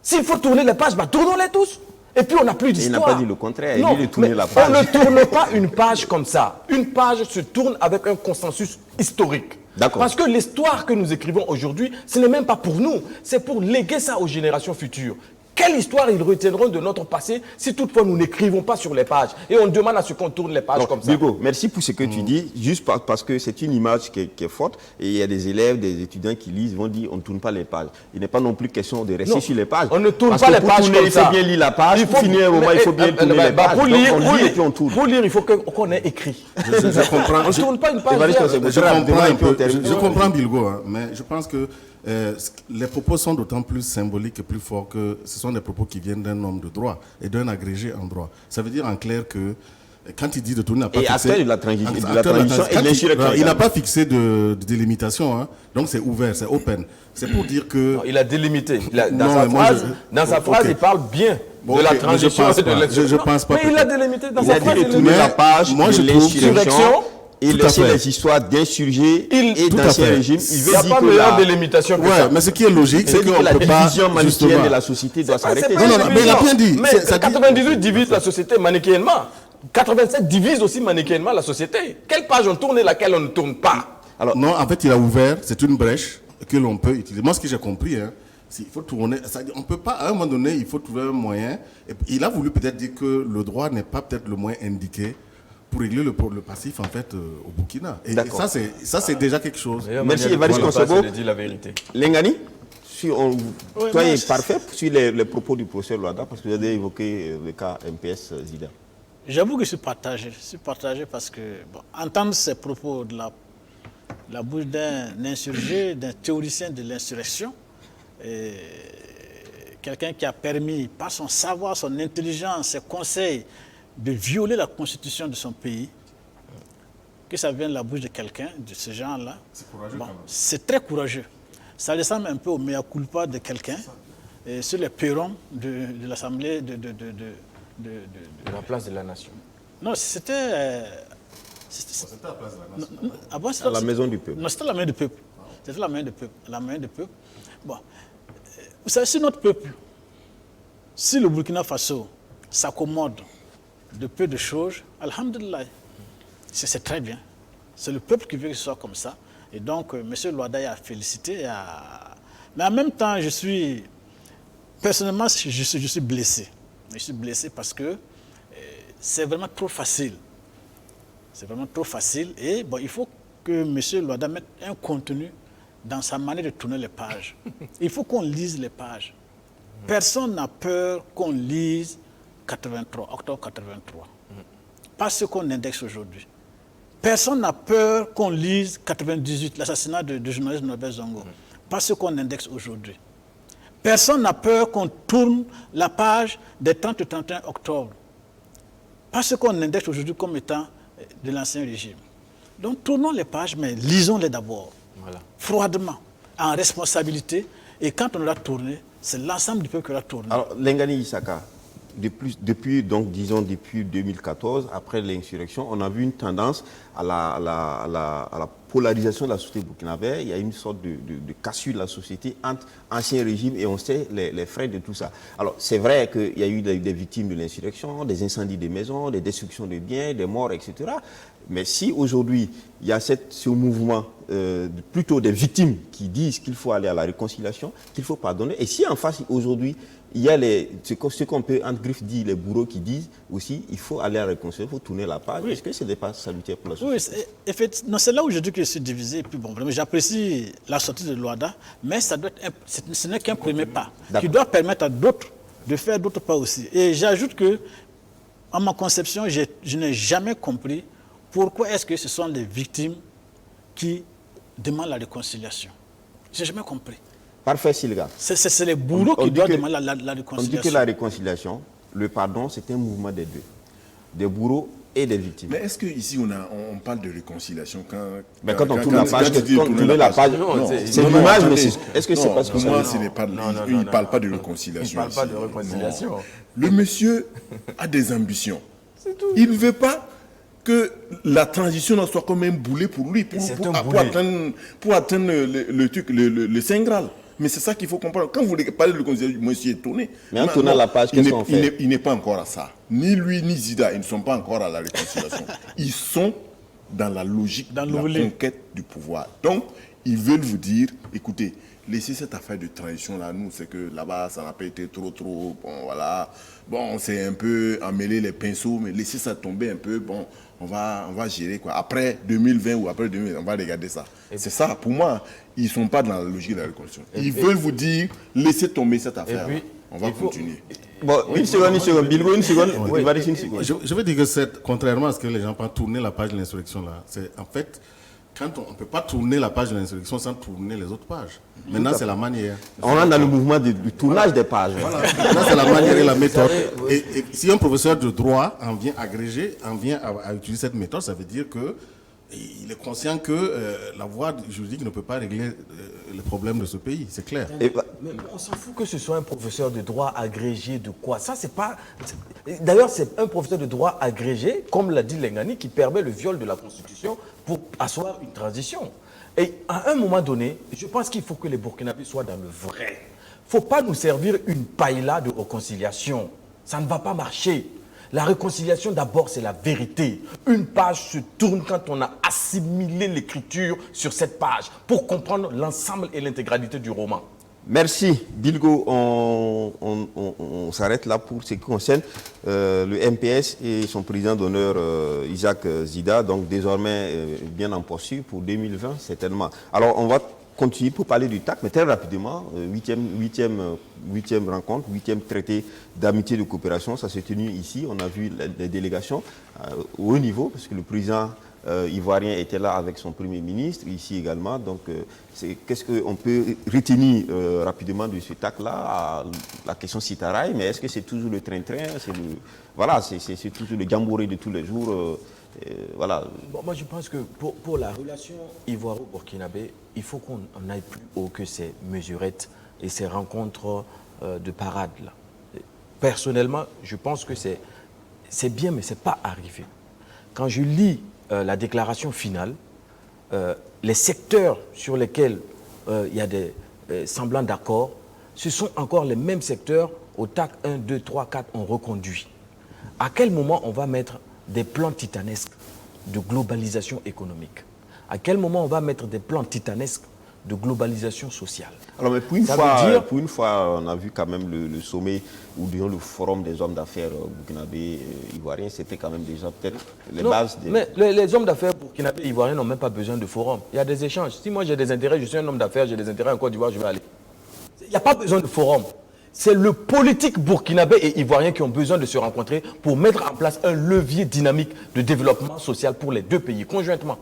S'il faut tourner les pages, tournons-les tous. Et puis on n'a plus d'histoire. Il n'a pas dit le contraire, il dit de tourner la page. On ne tourne pas une page comme ça. Une page se tourne avec un consensus historique. Parce que l'histoire que nous écrivons aujourd'hui, ce n'est même pas pour nous, c'est pour léguer ça aux générations futures. Quelle histoire ils retiendront de notre passé si toutefois nous n'écrivons pas sur les pages et on demande à ce qu'on tourne les pages comme ça. Hugo, merci pour ce que tu dis, juste parce que c'est une image qui est forte et il y a des élèves, des étudiants qui lisent, vont dire on ne tourne pas les pages. Il n'est pas non plus question de rester sur les pages. On ne tourne pas les pages comme ça. Il faut bien lire la page, pour finir un moment, il faut bien tourner les pages. Pour lire, il faut qu'on ait écrit. Je comprends. On ne tourne pas une page. Je comprends Bilgo, mais je pense que les propos sont d'autant plus symboliques et plus forts que ce sont des propos qui viennent d'un homme de droit et d'un agrégé en droit. Ça veut dire en clair que quand il dit de tourner, il n'a pas fixé... acteur de la transition et de l'insurrection. Il n'a pas fixé de délimitation, hein. Donc c'est ouvert, c'est open. C'est pour dire que... Non, il a délimité. Dans sa phrase, il parle bien de la transition et de l'insurrection. Je pense pas. Mais il a délimité dans Il sa a phrase. dit de tourner la page de l'insurrection et Tout à laisser fait. les histoires d'insurgés et tout à d'anciens fait. régimes. Il n'y a pas meilleure délimitation que ça. Ouais, mais ce qui est logique, c'est C'est qu'on que la ne peut pas... division manichéenne justement- de la société doit s'arrêter. C'est pas Non, une non, mais il a division. bien dit. Mais Ça dit- 98 divise la société manichéennement. 87 divise aussi manichéennement la société. Quelle page on tourne et laquelle on ne tourne pas? Alors, non, en fait, il a ouvert, c'est une brèche que l'on peut utiliser. Moi, ce que j'ai compris, hein, il faut tourner, on peut pas, à un moment donné, il faut trouver un moyen. Et il a voulu peut-être dire que le droit n'est pas peut-être le moyen indiqué pour régler le passif, en fait, au Burkina. Et D'accord. ça, c'est déjà quelque chose. Merci, Évariste Consobo. Je dis la vérité. Lengani, toi, moi, est parfait sur les propos du professeur Loada, parce que vous avez évoqué le cas MPS Zida. J'avoue que je suis partagé. Je suis partagé parce que entendre ces propos de la bouche d'un insurgé, d'un théoricien de l'insurrection, quelqu'un qui a permis, par son savoir, son intelligence, ses conseils, de violer la constitution de son pays, que ça vienne de la bouche de quelqu'un de ce genre-là, c'est très courageux. Ça ressemble un peu au mea culpa de quelqu'un sur les perrons de l'Assemblée de La place de la nation. Non, c'était... C'était à la place de la nation. Ah bon, À la maison du peuple. Non, c'était la main du peuple. C'était la main du peuple. La main du peuple. Bon. Vous savez, si notre peuple, si le Burkina Faso s'accommode de peu de choses, alhamdulillah, c'est très bien. C'est le peuple qui veut que ce soit comme ça. Et donc, M. Loada a félicité. Mais en même temps, personnellement, je suis blessé. Je suis blessé parce que c'est vraiment trop facile. C'est vraiment trop facile. Et bon, il faut que M. Loada mette un contenu dans sa manière de tourner les pages. Il faut qu'on lise les pages. Personne n'a peur qu'on lise 83, octobre 83. Pas ce qu'on indexe aujourd'hui. Personne n'a peur qu'on lise 98, l'assassinat du journaliste Norbert Zongo. Pas ce qu'on indexe aujourd'hui. Personne n'a peur qu'on tourne la page des 30 et 31 octobre. Pas ce qu'on indexe aujourd'hui comme étant de l'ancien régime. Donc tournons les pages, mais lisons-les d'abord. Voilà. Froidement, en responsabilité. Et quand on aura tourné, c'est l'ensemble du peuple qui aura tourné. Alors, Lengani Issaka, depuis 2014, après l'insurrection, on a vu une tendance à la polarisation de la société burkinabé. Il y a une sorte de cassure de la société entre ancien régime et on sait les frais de tout ça. Alors, c'est vrai qu'il y a eu des victimes de l'insurrection, des incendies de maisons, des destructions de biens, des morts, etc. Mais si aujourd'hui, il y a ce mouvement, plutôt des victimes qui disent qu'il faut aller à la réconciliation, qu'il faut pardonner, et si en face, aujourd'hui, il y a ce qu'on peut, entre griffes, dire les bourreaux qui disent aussi il faut aller à la réconciliation, il faut tourner la page. Oui. Est-ce que ce n'est pas salutaire pour la société? Oui, effectivement, c'est là où je dis que je suis divisé. Et puis bon, vraiment, j'apprécie la sortie de Loada, mais ça doit être ce n'est qu'un premier pas qui doit permettre à d'autres de faire d'autres pas aussi. Et j'ajoute que, en ma conception, je n'ai jamais compris pourquoi est-ce que ce sont les victimes qui demandent la réconciliation. Je n'ai jamais compris. Parfait, Silga. C'est les bourreaux qui doivent demander la réconciliation. On dit que la réconciliation, le pardon, c'est un mouvement des deux. Des bourreaux et des victimes. Mais est-ce qu'ici, on parle de réconciliation quand on tourne la page, c'est l'image, mais est-ce que c'est parce que pour moi, ce n'est pas... Il ne parle pas de réconciliation. Il ne parle pas de réconciliation. Non. Le monsieur a des ambitions. Il ne veut pas que la transition soit comme un boulet pour lui, pour atteindre le truc, le Saint Graal. Mais c'est ça qu'il faut comprendre. Quand vous parlez de réconciliation, moi je suis étonné. Mais en tournant la page, qu'est-ce qu'on fait? Il n'est pas encore à ça. Ni lui, ni Zida, ils ne sont pas encore à la réconciliation. Ils sont dans la logique de la conquête du pouvoir. Donc, ils veulent vous dire, écoutez, laissez cette affaire de transition-là. Nous, c'est que là-bas, ça n'a pas été trop. Bon, voilà. Bon, c'est un peu emmêler les pinceaux, mais laissez ça tomber un peu. Bon, on va gérer quoi. Après 2020 ou après 2020, on va regarder ça. C'est ça, pour moi, ils ne sont pas dans la logique de la réconciliation. Ils veulent vous dire, laissez tomber cette affaire. On va continuer. Bon, une seconde, Bilbo, une seconde. Oui. Une seconde. Je veux dire que contrairement à ce que les gens pensent, tourner la page de l'insurrection là, c'est en fait quand on ne peut pas tourner la page de l'insurrection sans tourner les autres pages. Maintenant, c'est la manière. On est dans le mouvement du tournage des pages. Voilà. Maintenant, c'est la manière et la méthode. Et si un professeur de droit en vient agréger, en vient à utiliser cette méthode, ça veut dire que il est conscient que la voie juridique ne peut pas régler les problèmes de ce pays, c'est clair. Mais on s'en fout que ce soit un professeur de droit agrégé de quoi. Ça, c'est pas. D'ailleurs, c'est un professeur de droit agrégé, comme l'a dit Lengani, qui permet le viol de la Constitution pour asseoir une transition. Et à un moment donné, je pense qu'il faut que les Burkinabés soient dans le vrai. Il ne faut pas nous servir une paella de réconciliation. Ça ne va pas marcher. La réconciliation, d'abord, c'est la vérité. Une page se tourne quand on a assimilé l'écriture sur cette page pour comprendre l'ensemble et l'intégralité du roman. Merci. Bilgo, on s'arrête là pour ce qui concerne le MPS et son président d'honneur, Isaac Zida, donc désormais bien en poursuite pour 2020, certainement. Alors, on va continuer pour parler du TAC, mais très rapidement, huitième rencontre, 8e traité d'amitié et de coopération, ça s'est tenu ici. On a vu les délégations au haut niveau, parce que le président ivoirien était là avec son premier ministre, ici également. Donc, qu'est-ce qu'on peut retenir rapidement de ce TAC-là? La question Sitaraï, mais est-ce que c'est toujours le train-train? Voilà, c'est toujours le jamboree de tous les jours. Voilà. Bon, moi, je pense que pour la relation ivoiro-burkinabé, il faut qu'on aille plus haut que ces mesurettes et ces rencontres de parade. Là. Personnellement, je pense que c'est bien, mais ce n'est pas arrivé. Quand je lis la déclaration finale, les secteurs sur lesquels il y a des semblants d'accord, ce sont encore les mêmes secteurs au TAC 1, 2, 3, 4, on reconduit. À quel moment on va mettre des plans titanesques de globalisation économique? À quel moment on va mettre des plans titanesques de globalisation sociale? Alors, mais pour une fois, on a vu quand même le sommet, ou disons le forum des hommes d'affaires burkinabés ivoiriens, c'était quand même déjà peut-être les bases des... Mais les hommes d'affaires burkinabés ivoiriens n'ont même pas besoin de forum. Il y a des échanges. Si moi j'ai des intérêts, je suis un homme d'affaires, j'ai des intérêts en Côte d'Ivoire, je vais aller. Il n'y a pas besoin de forum. C'est le politique burkinabé et ivoirien qui ont besoin de se rencontrer pour mettre en place un levier dynamique de développement social pour les deux pays, conjointement.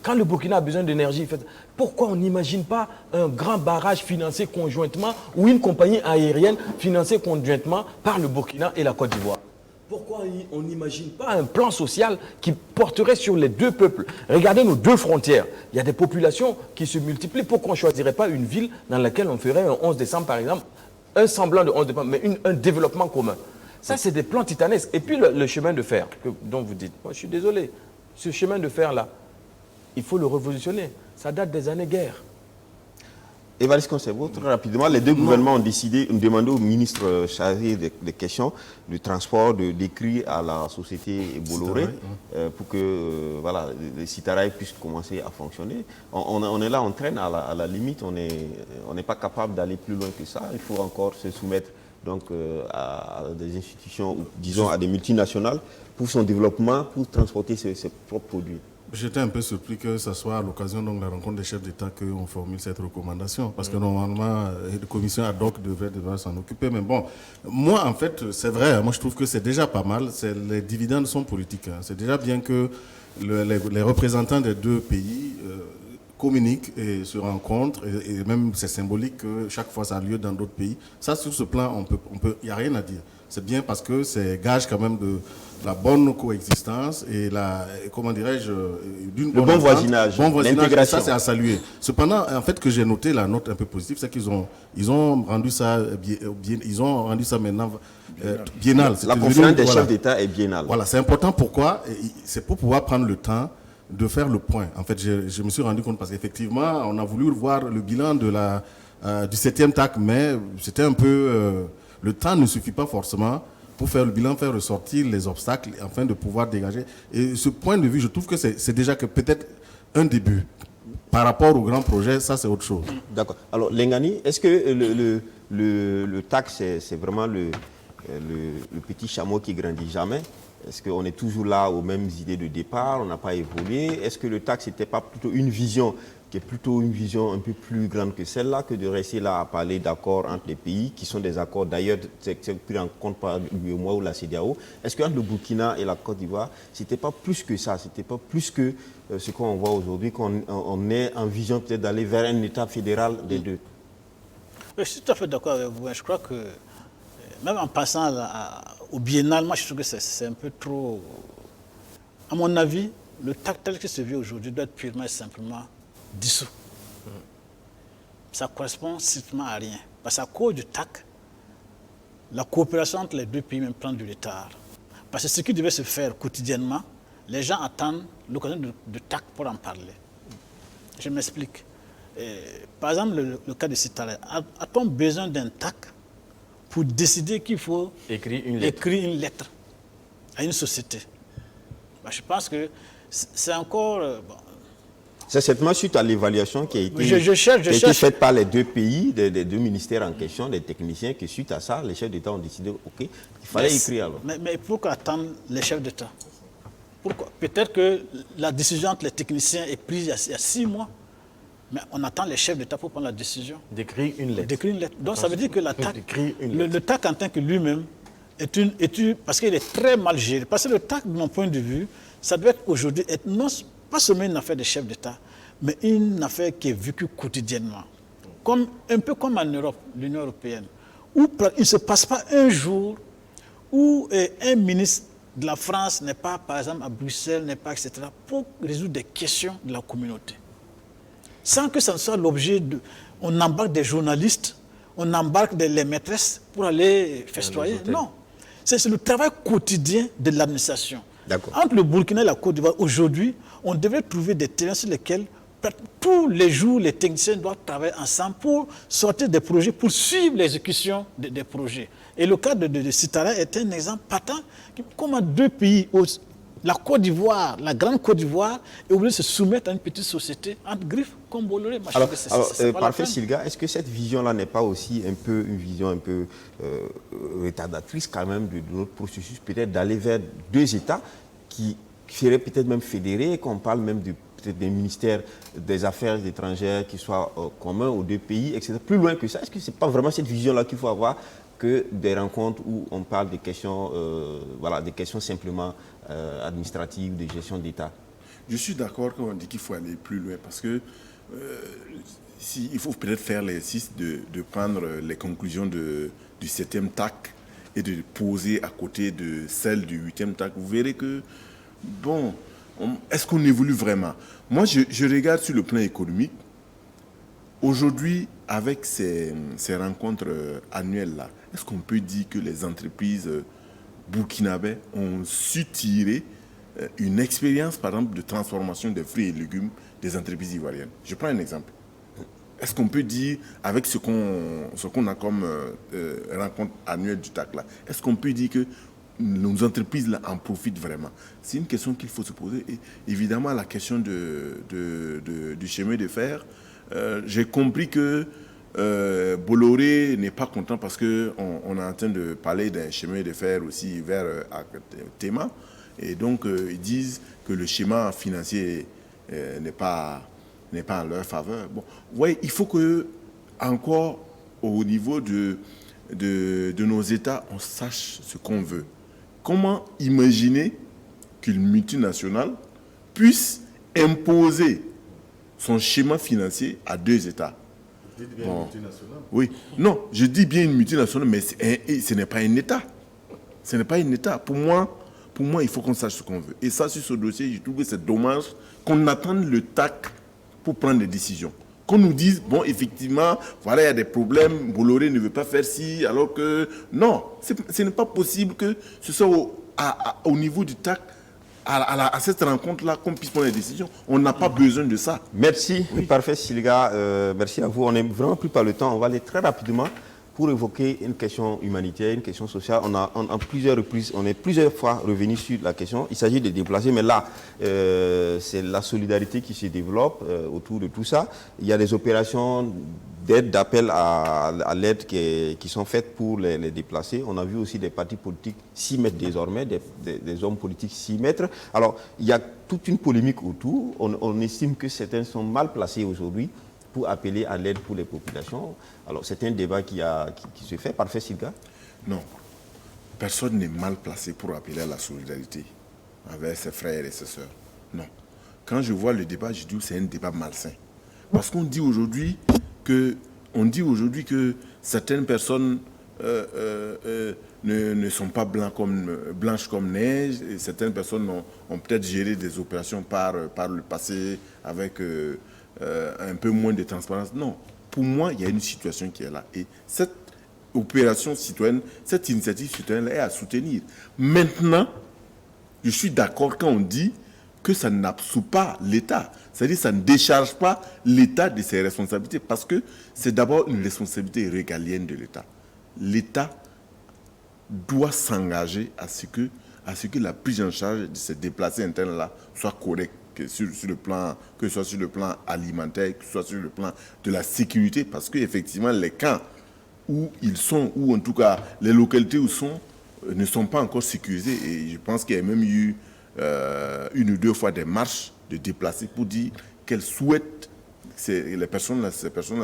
Quand le Burkina a besoin d'énergie, pourquoi on n'imagine pas un grand barrage financé conjointement ou une compagnie aérienne financée conjointement par le Burkina et la Côte d'Ivoire? Pourquoi on n'imagine pas un plan social qui porterait sur les deux peuples? Regardez nos deux frontières. Il y a des populations qui se multiplient. Pourquoi on ne choisirait pas une ville dans laquelle on ferait un 11 décembre, par exemple, un semblant de 11 décembre, mais un développement commun? Ça, c'est des plans titanesques. Et puis le chemin de fer dont vous dites, moi je suis désolé, ce chemin de fer-là, il faut le révolutionner. Ça date des années guerre. Évariste Conservo, très rapidement, les deux gouvernements ont demandé au ministre chargé des questions du transport de d'écrire à la société Bolloré pour que voilà, le Sitaraï puisse commencer à fonctionner. On est là, on traîne à la limite, on n'est pas capable d'aller plus loin que ça. Il faut encore se soumettre donc, à des institutions, disons à des multinationales pour son développement, pour transporter ses propres produits. J'étais un peu surpris que ce soit à l'occasion de la rencontre des chefs d'État qu'on formule cette recommandation. Parce que normalement, la commission ad hoc devrait s'en occuper. Mais bon, moi, en fait, c'est vrai. Moi, je trouve que c'est déjà pas mal. Les dividendes sont politiques. Hein. C'est déjà bien que les représentants des deux pays communiquent et se rencontrent. Et même, c'est symbolique que chaque fois, ça a lieu dans d'autres pays. Ça, sur ce plan, il n'y a rien à dire. C'est bien parce que c'est gage quand même de la bonne coexistence et comment dirais-je, d'une bonne bon voisinage, l'intégration. Ça, c'est à saluer. Cependant, en fait, que j'ai noté la note un peu positive, c'est qu'ils ont rendu ça maintenant biennal. La conférence des chefs d'État est biennale. Voilà, c'est important. Pourquoi? C'est pour pouvoir prendre le temps de faire le point. En fait, je me suis rendu compte parce qu'effectivement, on a voulu voir le bilan du 7e TAC, mais c'était un peu... le temps ne suffit pas forcément pour faire le bilan, faire ressortir les obstacles afin de pouvoir dégager. Et ce point de vue, je trouve que c'est déjà que peut-être un début. Par rapport au grand projet, ça c'est autre chose. D'accord. Alors, Lengani, est-ce que le TAC, c'est vraiment le petit chameau qui grandit jamais? Est-ce qu'on est toujours là aux mêmes idées de départ? On n'a pas évolué? Est-ce que le TAC, ce n'était pas plutôt une vision qui est plutôt une vision un peu plus grande que celle-là, que de rester là à parler d'accords entre les pays, qui sont des accords d'ailleurs pris en compte par l'UEMOA ou la CEDEAO. Est-ce qu'entre le Burkina et la Côte d'Ivoire, ce n'était pas plus que ça, ce n'était pas plus que ce qu'on voit aujourd'hui, qu'on ait en vision peut-être d'aller vers un État fédéral des deux? Je suis tout à fait d'accord avec vous. Je crois que, même en passant au biennal, moi je trouve que c'est un peu trop... À mon avis, le TAC tel qu'il se vit aujourd'hui doit être purement et simplement dissous. Ça correspond strictement à rien. Parce qu'à cause du TAC, la coopération entre les deux pays même prend du retard. Parce que ce qui devait se faire quotidiennement, les gens attendent l'occasion de TAC pour en parler. Je m'explique. Par exemple, le cas de Citara, a-t-on besoin d'un TAC pour décider qu'il faut écrire une lettre à une société? Je pense que c'est encore... bon. C'est certainement suite à l'évaluation qui a été faite par les deux pays, des deux ministères en question, des techniciens, que suite à ça, les chefs d'État ont décidé qu'il fallait écrire alors. Mais pourquoi attendre les chefs d'État? Pourquoi? Peut-être que la décision entre les techniciens est prise il y a 6 mois, mais on attend les chefs d'État pour prendre la décision. D'écrire une lettre. Donc ça veut dire que le TAC en tant que lui-même est parce qu'il est très mal géré. Parce que le TAC, de mon point de vue, ça doit être aujourd'hui pas seulement une affaire des chefs d'État, mais une affaire qui est vécue quotidiennement. Un peu comme en Europe, l'Union européenne, où il ne se passe pas un jour où un ministre de la France n'est pas, par exemple, à Bruxelles, n'est pas, etc., pour résoudre des questions de la communauté. Sans que ça ne soit l'objet de... On embarque des journalistes, on embarque les maîtresses pour aller festoyer. Non. C'est le travail quotidien de l'administration. Entre le Burkina et la Côte d'Ivoire, aujourd'hui, on devrait trouver des terrains sur lesquels tous les jours, les techniciens doivent travailler ensemble pour sortir des projets, pour suivre l'exécution des projets. Et le cas de Citara est un exemple patent. Comment deux pays, la Côte d'Ivoire, la grande Côte d'Ivoire, est obligée de se soumettre à une petite société entre griffes comme Bolloré. Alors parfait, Silga, est-ce que cette vision-là n'est pas aussi un peu une vision un peu retardatrice quand même de notre processus, peut-être d'aller vers deux États qui seraient peut-être même fédérés, qu'on parle même peut-être des ministères des Affaires étrangères qui soient communs aux deux pays, etc. Plus loin que ça, est-ce que ce n'est pas vraiment cette vision-là qu'il faut avoir que des rencontres où on parle des questions, des questions simplement administratives, de gestion d'État? Je suis d'accord quand on dit qu'il faut aller plus loin parce que il faut peut-être faire l'exercice de prendre les conclusions du 7e TAC et de poser à côté de celles du 8e TAC. Vous verrez que, bon, est-ce qu'on évolue vraiment? Moi, je regarde sur le plan économique. Aujourd'hui, avec ces rencontres annuelles-là, est-ce qu'on peut dire que les entreprises burkinabées ont su tirer une expérience, par exemple, de transformation des fruits et légumes des entreprises ivoiriennes? Je prends un exemple. Est-ce qu'on peut dire, avec ce qu'on a comme rencontre annuelle du TAC là, est-ce qu'on peut dire que nos entreprises là en profitent vraiment? C'est une question qu'il faut se poser. Et évidemment, la question du chemin de fer, j'ai compris que Bolloré n'est pas content parce qu'on est en train de parler d'un chemin de fer aussi vers Tema. Et donc, ils disent que le schéma financier n'est pas en leur faveur. Bon, ouais, il faut que, encore au niveau de nos États, on sache ce qu'on veut. Comment imaginer qu'une multinationale puisse imposer son schéma financier à deux États? Vous dites bien une multinationale? Oui. Non, je dis bien une multinationale, mais ce n'est pas un État. Ce n'est pas un État. Pour moi, il faut qu'on sache ce qu'on veut. Et ça, sur ce dossier, je trouve que c'est dommage qu'on attende le TAC pour prendre des décisions. Qu'on nous dise, bon, effectivement, voilà, il y a des problèmes, Bolloré ne veut pas faire ci, alors que... Non, ce n'est pas possible que ce soit au niveau du TAC, à cette rencontre-là, qu'on puisse prendre des décisions. On n'a pas besoin de ça. Merci, parfait, Silga. Merci à vous. On n'est vraiment plus par le temps. On va aller très rapidement pour évoquer une question humanitaire, une question sociale. On a plusieurs reprises, on est plusieurs fois revenu sur la question. Il s'agit de déplacer, mais là, c'est la solidarité qui se développe autour de tout ça. Il y a des opérations d'aide, d'appel à l'aide qui sont faites pour les déplacés. On a vu aussi des partis politiques s'y mettre désormais, des hommes politiques s'y mettre. Alors, il y a toute une polémique autour. On estime que certains sont mal placés aujourd'hui pour appeler à l'aide pour les populations. Alors, c'est un débat qui se fait. Parfait, Silga? Non. Personne n'est mal placé pour appeler à la solidarité avec ses frères et ses sœurs. Non. Quand je vois le débat, je dis que c'est un débat malsain. Parce qu'on dit aujourd'hui que certaines personnes ne sont pas blanches comme neige, et certaines personnes ont peut-être géré des opérations par le passé avec un peu moins de transparence. Non, pour moi, il y a une situation qui est là. Et cette opération citoyenne, cette initiative citoyenne est à soutenir. Maintenant, je suis d'accord quand on dit que ça n'absout pas l'État. C'est-à-dire que ça ne décharge pas l'État de ses responsabilités, parce que c'est d'abord une responsabilité régalienne de l'État. L'État doit s'engager à ce que la prise en charge de ces déplacés internes-là soit correcte, que ce soit sur le plan alimentaire, que ce soit sur le plan de la sécurité, parce qu'effectivement, les camps où ils sont, ou en tout cas les localités où ils sont, ne sont pas encore sécurisées. Et je pense qu'il y a même eu une ou deux fois des marches de déplacés pour dire qu'elles souhaitent, ces personnes-là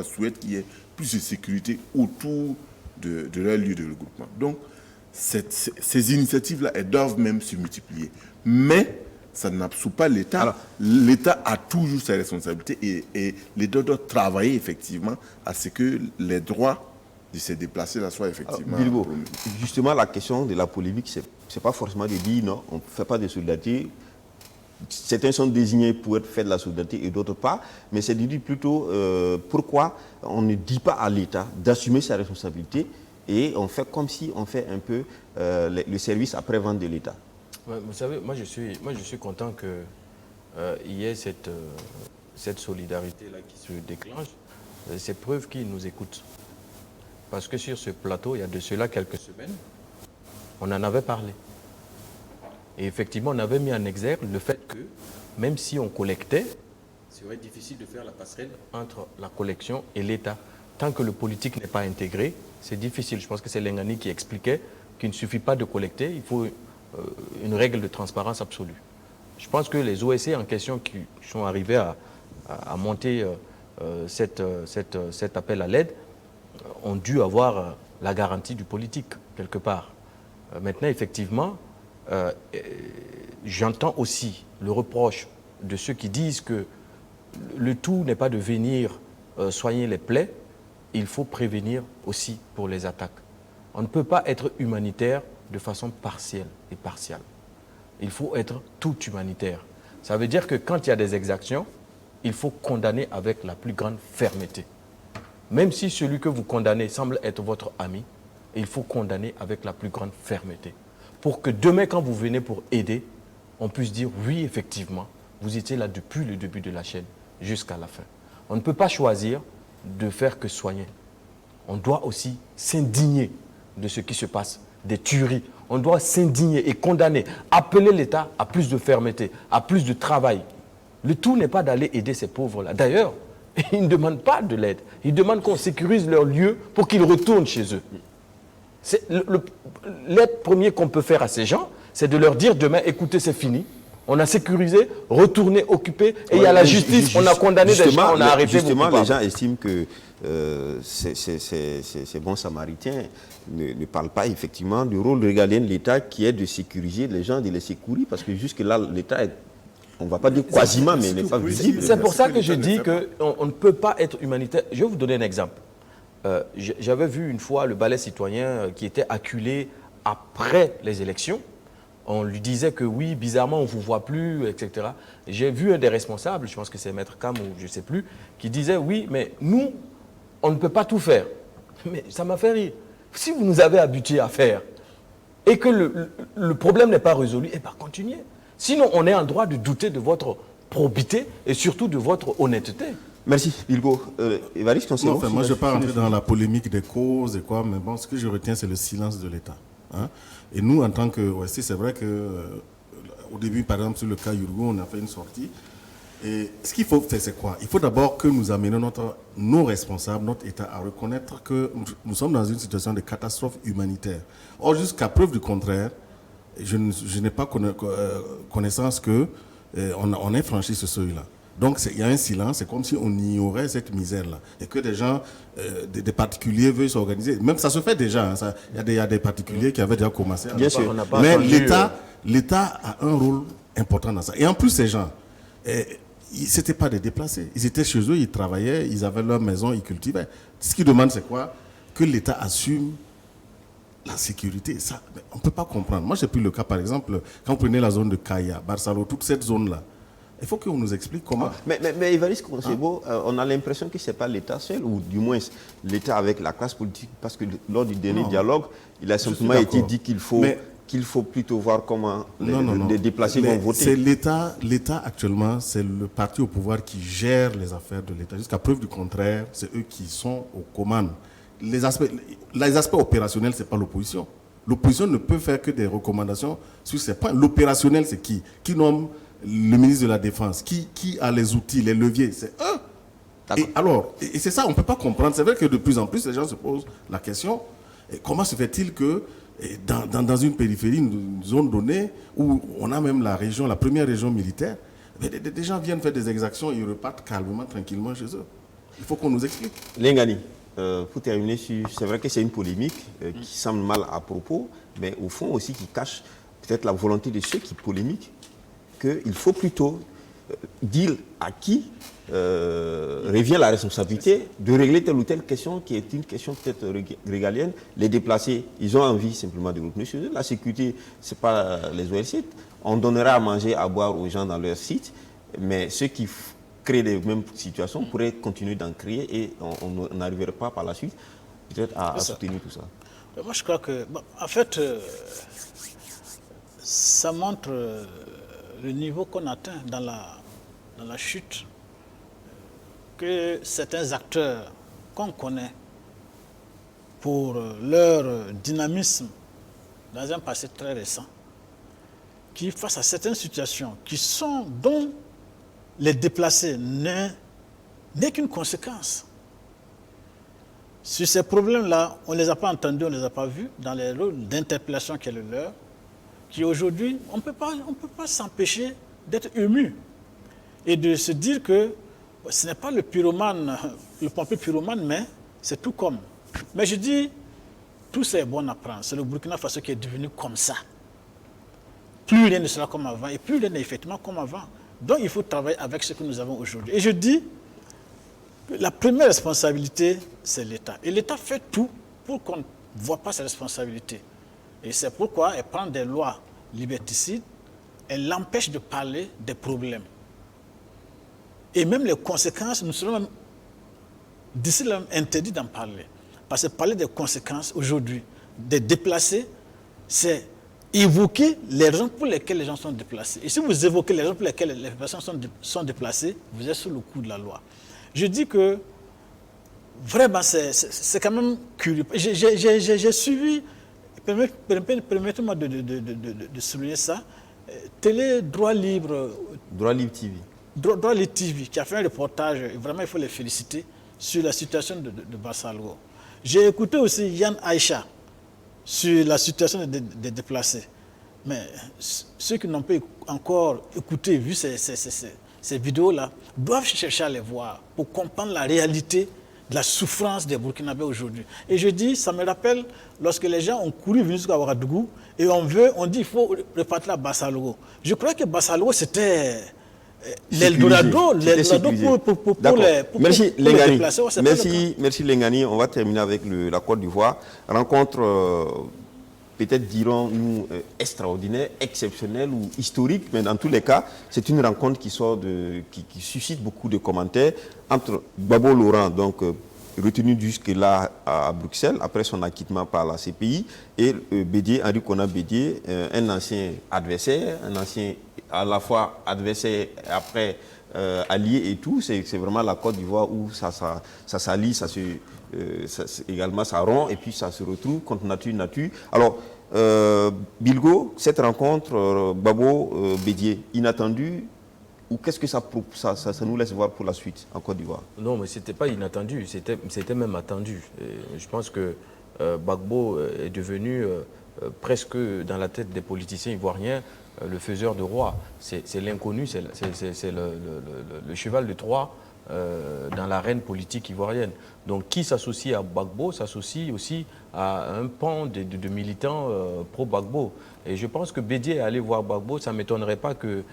souhaitent qu'il y ait plus de sécurité autour de leur lieu de regroupement. Donc, ces initiatives-là, elles doivent même se multiplier. Mais ça n'absout pas l'État. L'État a toujours ses responsabilités et l'État doit travailler effectivement à ce que les droits de se déplacer là soit effectivement... Bilbo, justement, la question de la polémique, c'est pas forcément de dire non, on ne fait pas de solidarité. Certains sont désignés pour être fait de la solidarité et d'autres pas, mais c'est de dire plutôt pourquoi on ne dit pas à l'État d'assumer sa responsabilité et on fait comme si on fait un peu le service après-vente de l'État. Ouais, vous savez, moi je suis content qu'il y ait cette solidarité-là qui se déclenche. C'est preuve qu'ils nous écoutent. Parce que sur ce plateau, il y a de cela quelques semaines, on en avait parlé. Et effectivement, on avait mis en exergue le fait que, même si on collectait, il serait difficile de faire la passerelle entre la collection et l'État. Tant que le politique n'est pas intégré, c'est difficile. Je pense que c'est Lengani qui expliquait qu'il ne suffit pas de collecter, il faut une règle de transparence absolue. Je pense que les OSC en question qui sont arrivés à monter cet appel à l'aide ont dû avoir la garantie du politique, quelque part. Maintenant, effectivement, j'entends aussi le reproche de ceux qui disent que le tout n'est pas de venir soigner les plaies, il faut prévenir aussi pour les attaques. On ne peut pas être humanitaire de façon partielle et partiale. Il faut être tout humanitaire. Ça veut dire que quand il y a des exactions, il faut condamner avec la plus grande fermeté. Même si celui que vous condamnez semble être votre ami, il faut condamner avec la plus grande fermeté. Pour que demain, quand vous venez pour aider, on puisse dire oui, effectivement, vous étiez là depuis le début de la chaîne jusqu'à la fin. On ne peut pas choisir de faire que soigner. On doit aussi s'indigner de ce qui se passe, des tueries. On doit s'indigner et condamner, appeler l'État à plus de fermeté, à plus de travail. Le tout n'est pas d'aller aider ces pauvres-là. D'ailleurs, ils ne demandent pas de l'aide. Ils demandent qu'on sécurise leur lieu pour qu'ils retournent chez eux. L'aide première qu'on peut faire à ces gens, c'est de leur dire demain, écoutez, c'est fini. On a sécurisé, retourné, occupé, et il y a la justice, on a condamné des gens, on a arrêté. Justement, les gens estiment que ces bons samaritains ne parlent pas effectivement du rôle régalien de l'État qui est de sécuriser les gens, de les secourir, parce que jusque-là, l'État est, on ne va pas dire quasiment, mais n'est pas visible. C'est pour ça que je dis qu'on ne peut pas être humanitaire. Je vais vous donner un exemple. J'avais vu une fois le ballet citoyen qui était acculé après les élections. On lui disait que oui, bizarrement, on ne vous voit plus, etc. J'ai vu un des responsables, je pense que c'est Maître Cam ou je ne sais plus, qui disait oui, mais nous, on ne peut pas tout faire. Mais ça m'a fait rire. Si vous nous avez habitués à faire et que le problème n'est pas résolu, eh bien, continuez. Sinon, on est en droit de douter de votre probité et surtout de votre honnêteté. Merci, Bilgo. Évariste, Non, enfin, moi, je ne vais pas rentrer dans la polémique des causes et quoi, mais bon, ce que je retiens, c'est le silence de l'État. Hein. Et nous, en tant que OST, c'est vrai qu'au début, par exemple, sur le cas Yurgo, on a fait une sortie. Et ce qu'il faut faire, c'est quoi? Il faut d'abord que nous amenions nos responsables, notre État, à reconnaître que nous sommes dans une situation de catastrophe humanitaire. Or, jusqu'à preuve du contraire, je n'ai pas connaissance qu'on ait franchi ce seuil-là. Donc, il y a un silence, c'est comme si on ignorait cette misère-là. Et que des gens, des particuliers veulent s'organiser. Même ça se fait déjà. Hein, il y a des particuliers qui avaient déjà commencé. Bien sûr. Mais l'État a un rôle important dans ça. Et en plus, ces gens, ce n'étaient pas des déplacés. Ils étaient chez eux, ils travaillaient, ils avaient leur maison, ils cultivaient. Ce qu'ils demandent, c'est quoi? Que l'État assume la sécurité. Ça, on ne peut pas comprendre. Moi, j'ai pris le cas, par exemple, quand vous prenez la zone de Kaya, Barsalo, toute cette zone-là. Il faut qu'on nous explique comment. Mais Évariste Konsebo, on a l'impression que ce n'est pas l'État seul, ou du moins l'État avec la classe politique, parce que lors du dernier dialogue, il a simplement été dit qu'il faut plutôt voir comment les déplacés vont voter. C'est l'État actuellement, c'est le parti au pouvoir qui gère les affaires de l'État. Jusqu'à preuve du contraire, c'est eux qui sont aux commandes. Les aspects opérationnels, ce n'est pas l'opposition. L'opposition ne peut faire que des recommandations sur ces points. L'opérationnel, c'est qui? Qui nomme le ministre de la Défense? Qui a les outils, les leviers? C'est eux. Et c'est ça, on ne peut pas comprendre. C'est vrai que de plus en plus, les gens se posent la question, comment se fait-il que dans une périphérie, une zone donnée, où on a même la première région militaire, des gens viennent faire des exactions et ils repartent calmement, tranquillement chez eux. Il faut qu'on nous explique. Lengani, pour terminer, c'est vrai que c'est une polémique qui semble mal à propos, mais au fond aussi qui cache peut-être la volonté de ceux qui polémiquent, qu'il faut plutôt dire à qui revient la responsabilité de régler telle ou telle question qui est une question peut-être régalienne. Les déplacés, ils ont envie simplement de retourner chez eux. La sécurité, ce n'est pas les OLC. On donnera à manger, à boire aux gens dans leur site, mais ceux qui créent les mêmes situations pourraient continuer d'en créer et on n'arriverait pas par la suite peut-être à soutenir tout ça. Moi, je crois que, en fait, ça montre le niveau qu'on atteint dans la chute, que certains acteurs qu'on connaît pour leur dynamisme dans un passé très récent, qui face à certaines situations dont les déplacés n'est qu'une conséquence. Sur ces problèmes-là, on ne les a pas entendus, on ne les a pas vus dans les rôles d'interpellation qui est le leur, qui aujourd'hui, on ne peut pas s'empêcher d'être ému et de se dire que ce n'est pas le pompier pyromane, mais c'est tout comme. Mais je dis, tout ça est bon à prendre. C'est le Burkina Faso qui est devenu comme ça. Plus rien ne sera comme avant et plus rien n'est effectivement comme avant. Donc il faut travailler avec ce que nous avons aujourd'hui. Et je dis que la première responsabilité, c'est l'État. Et l'État fait tout pour qu'on ne voit pas ses responsabilités. Et c'est pourquoi elle prend des lois liberticides, elle l'empêche de parler des problèmes. Et même les conséquences, nous serons même, d'ici là, interdits d'en parler. Parce que parler des conséquences aujourd'hui, des déplacés, c'est évoquer les raisons pour lesquelles les gens sont déplacés. Et si vous évoquez les raisons pour lesquelles les personnes sont déplacées, vous êtes sous le coup de la loi. Je dis que, vraiment, c'est quand même curieux. J'ai suivi, permettez-moi de souligner ça, Télé Droit Libre. Droit Libre TV. Droit Libre TV, qui a fait un reportage, vraiment il faut les féliciter, sur la situation de Barsalogo. J'ai écouté aussi Yann Aïcha sur la situation des déplacés. Mais ceux qui n'ont pas encore écouté, vu ces vidéos-là, doivent chercher à les voir pour comprendre la réalité de la souffrance des Burkinabés aujourd'hui. Et je dis, ça me rappelle lorsque les gens ont couru venir jusqu'à Ouagadougou et on dit il faut repartir à Barsalogo. Je crois que Barsalogo c'était l'Eldorado pour merci les Lengani. déplacés. Merci Lengani. On va terminer avec la Côte d'Ivoire. Rencontre peut-être dirons-nous extraordinaire, exceptionnelle ou historique, mais dans tous les cas, c'est une rencontre qui suscite beaucoup de commentaires entre Gbagbo Laurent, donc retenu jusque-là à Bruxelles, après son acquittement par la CPI, et Bédié, Henri Konan Bédié, un ancien adversaire, un ancien à la fois adversaire et après alliés et tout. C'est vraiment la Côte d'Ivoire où ça s'allie, également ça rompt et puis ça se retrouve contre nature. Alors, Bilgo, cette rencontre, Gbagbo-Bédié, inattendue, ou qu'est-ce que ça nous laisse voir pour la suite en Côte d'Ivoire? Non, mais ce n'était pas inattendu, c'était même attendu. Et je pense que Gbagbo est devenu presque dans la tête des politiciens ivoiriens le faiseur de roi. C'est l'inconnu, c'est le cheval de Troie dans l'arène politique ivoirienne. Donc qui s'associe à Gbagbo s'associe aussi à un pan de militants pro-Gbagbo. Et je pense que Bédié est allé voir Gbagbo, ça ne m'étonnerait pas que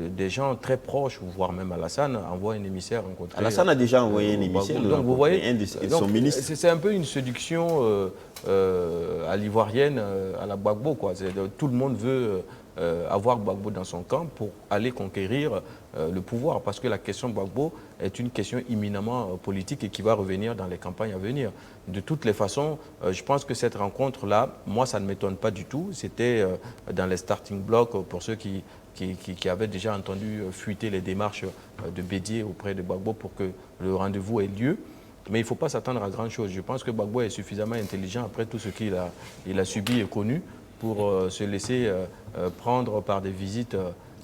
des gens très proches, voire même Alassane, envoient un émissaire rencontrer. Alassane a déjà envoyé un émissaire. Donc vous voyez, son ministre. C'est un peu une séduction à l'ivoirienne, à la Gbagbo, quoi. Tout le monde veut avoir Gbagbo dans son camp pour aller conquérir le pouvoir, parce que la question Gbagbo est une question éminemment politique et qui va revenir dans les campagnes à venir. De toutes les façons, je pense que cette rencontre-là, moi, ça ne m'étonne pas du tout. C'était dans les starting blocks pour ceux qui avaient déjà entendu fuiter les démarches de Bédié auprès de Gbagbo pour que le rendez-vous ait lieu. Mais il ne faut pas s'attendre à grand-chose. Je pense que Gbagbo est suffisamment intelligent après tout ce qu'il a subi et connu pour se laisser prendre par des visites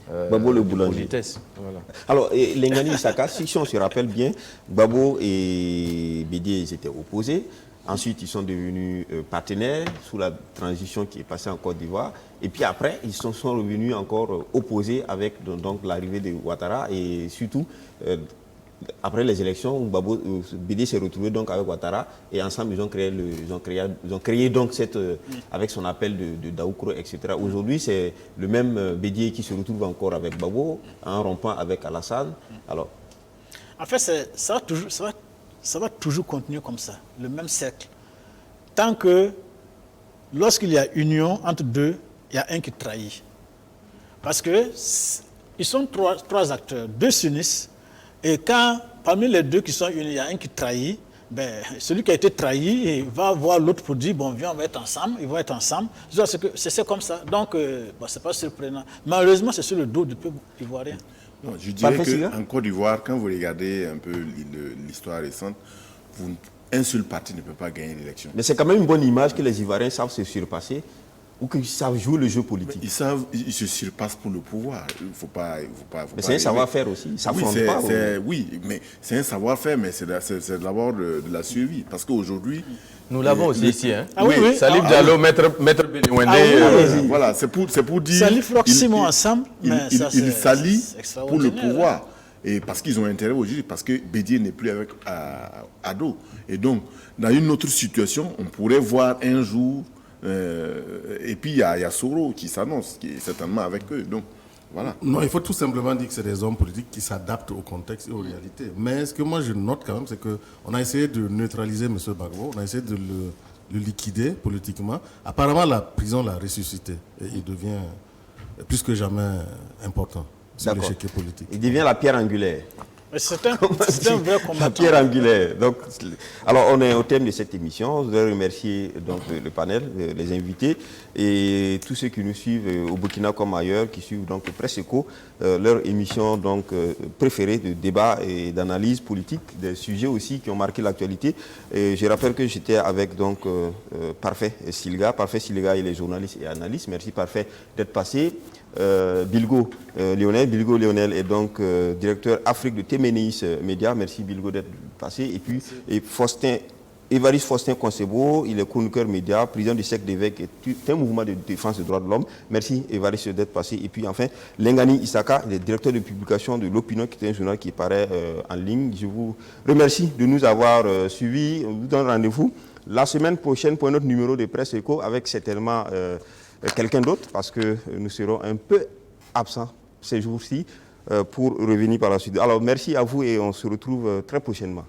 Gbagbo le boulanger. politesse. Voilà. Alors, Lengani Issaka, si on se rappelle bien, Gbagbo et Bédié, ils étaient opposés. Ensuite, ils sont devenus partenaires sous la transition qui est passée en Côte d'Ivoire. Et puis après, ils sont revenus encore opposés avec donc l'arrivée de Ouattara et surtout après les élections, Bédié s'est retrouvé donc avec Ouattara et ensemble ils ont créé donc avec son appel de Daoukro, etc. Aujourd'hui, c'est le même Bédié qui se retrouve encore avec Gbagbo en rompant avec Alassane. Alors, en fait, ça va toujours continuer comme ça, le même cercle. Tant que, lorsqu'il y a union entre deux, il y a un qui trahit. Parce que ils sont trois acteurs, deux s'unissent. Et quand, parmi les deux qui sont unis, il y a un qui trahit, ben, celui qui a été trahi va voir l'autre pour dire, bon, viens, on va être ensemble, ils vont être ensemble. C'est comme ça. Donc, bon, ce n'est pas surprenant. Malheureusement, c'est sur le dos du peuple ivoirien. Non, je dirais qu'en Côte d'Ivoire, quand vous regardez un peu l'histoire récente, un seul parti ne peut pas gagner l'élection. Mais c'est quand même une bonne image que les Ivoiriens savent se surpasser ou qu'ils savent jouer le jeu politique. Ils se surpassent pour le pouvoir. Il faut pas mais c'est un savoir-faire aussi. Ça oui, pas. Oui, mais c'est un savoir-faire, mais c'est d'abord de la survie. Parce qu'aujourd'hui... Nous l'avons aussi ici. Hein. Ah oui, oui. Salif Diallo, Maître Béliwendé. Voilà, c'est pour dire... Salif Roch Simon ensemble, mais ça ils s'allient pour le extraordinaire, pouvoir. Hein. Et parce qu'ils ont intérêt aujourd'hui, parce que Bédié n'est plus avec Ado. Et donc, dans une autre situation, on pourrait voir un jour... et puis il y a Soro qui s'annonce, qui est certainement avec eux. Donc, voilà. Non, il faut tout simplement dire que c'est des hommes politiques qui s'adaptent au contexte et aux réalités. Mais ce que moi je note quand même, c'est qu'on a essayé de neutraliser M. Gbagbo, on a essayé de le liquider politiquement. Apparemment, la prison l'a ressuscité et il devient plus que jamais important sur l'échiquier politique. Il devient la pierre angulaire. C'est un vrai combattant. La pierre angulaire. Donc, alors, on est au thème de cette émission. Je voudrais remercier donc, le panel, les invités et tous ceux qui nous suivent au Burkina comme ailleurs, qui suivent donc Presse Eco, leur émission donc, préférée de débat et d'analyse politique, des sujets aussi qui ont marqué l'actualité. Je rappelle que j'étais avec donc, Parfait Silga. Parfait Silga et les journalistes et analystes. Merci Parfait d'être passé. Bilgo Lionel est donc directeur Afrique de Téménéis Média. Merci Bilgo d'être passé. Et puis Évariste Faustin Concebo, il est chroniqueur média, président du cercle d'évêques et un mouvement de défense des droits de l'homme. Merci Évariste d'être passé. Et puis enfin, Lengani Issaka, il est directeur de publication de l'Opinion, qui est un journal qui paraît en ligne. Je vous remercie de nous avoir suivis. On vous donne rendez-vous la semaine prochaine pour un autre numéro de Presse Eco avec certainement quelqu'un d'autre, parce que nous serons un peu absents ces jours-ci pour revenir par la suite. Alors merci à vous et on se retrouve très prochainement.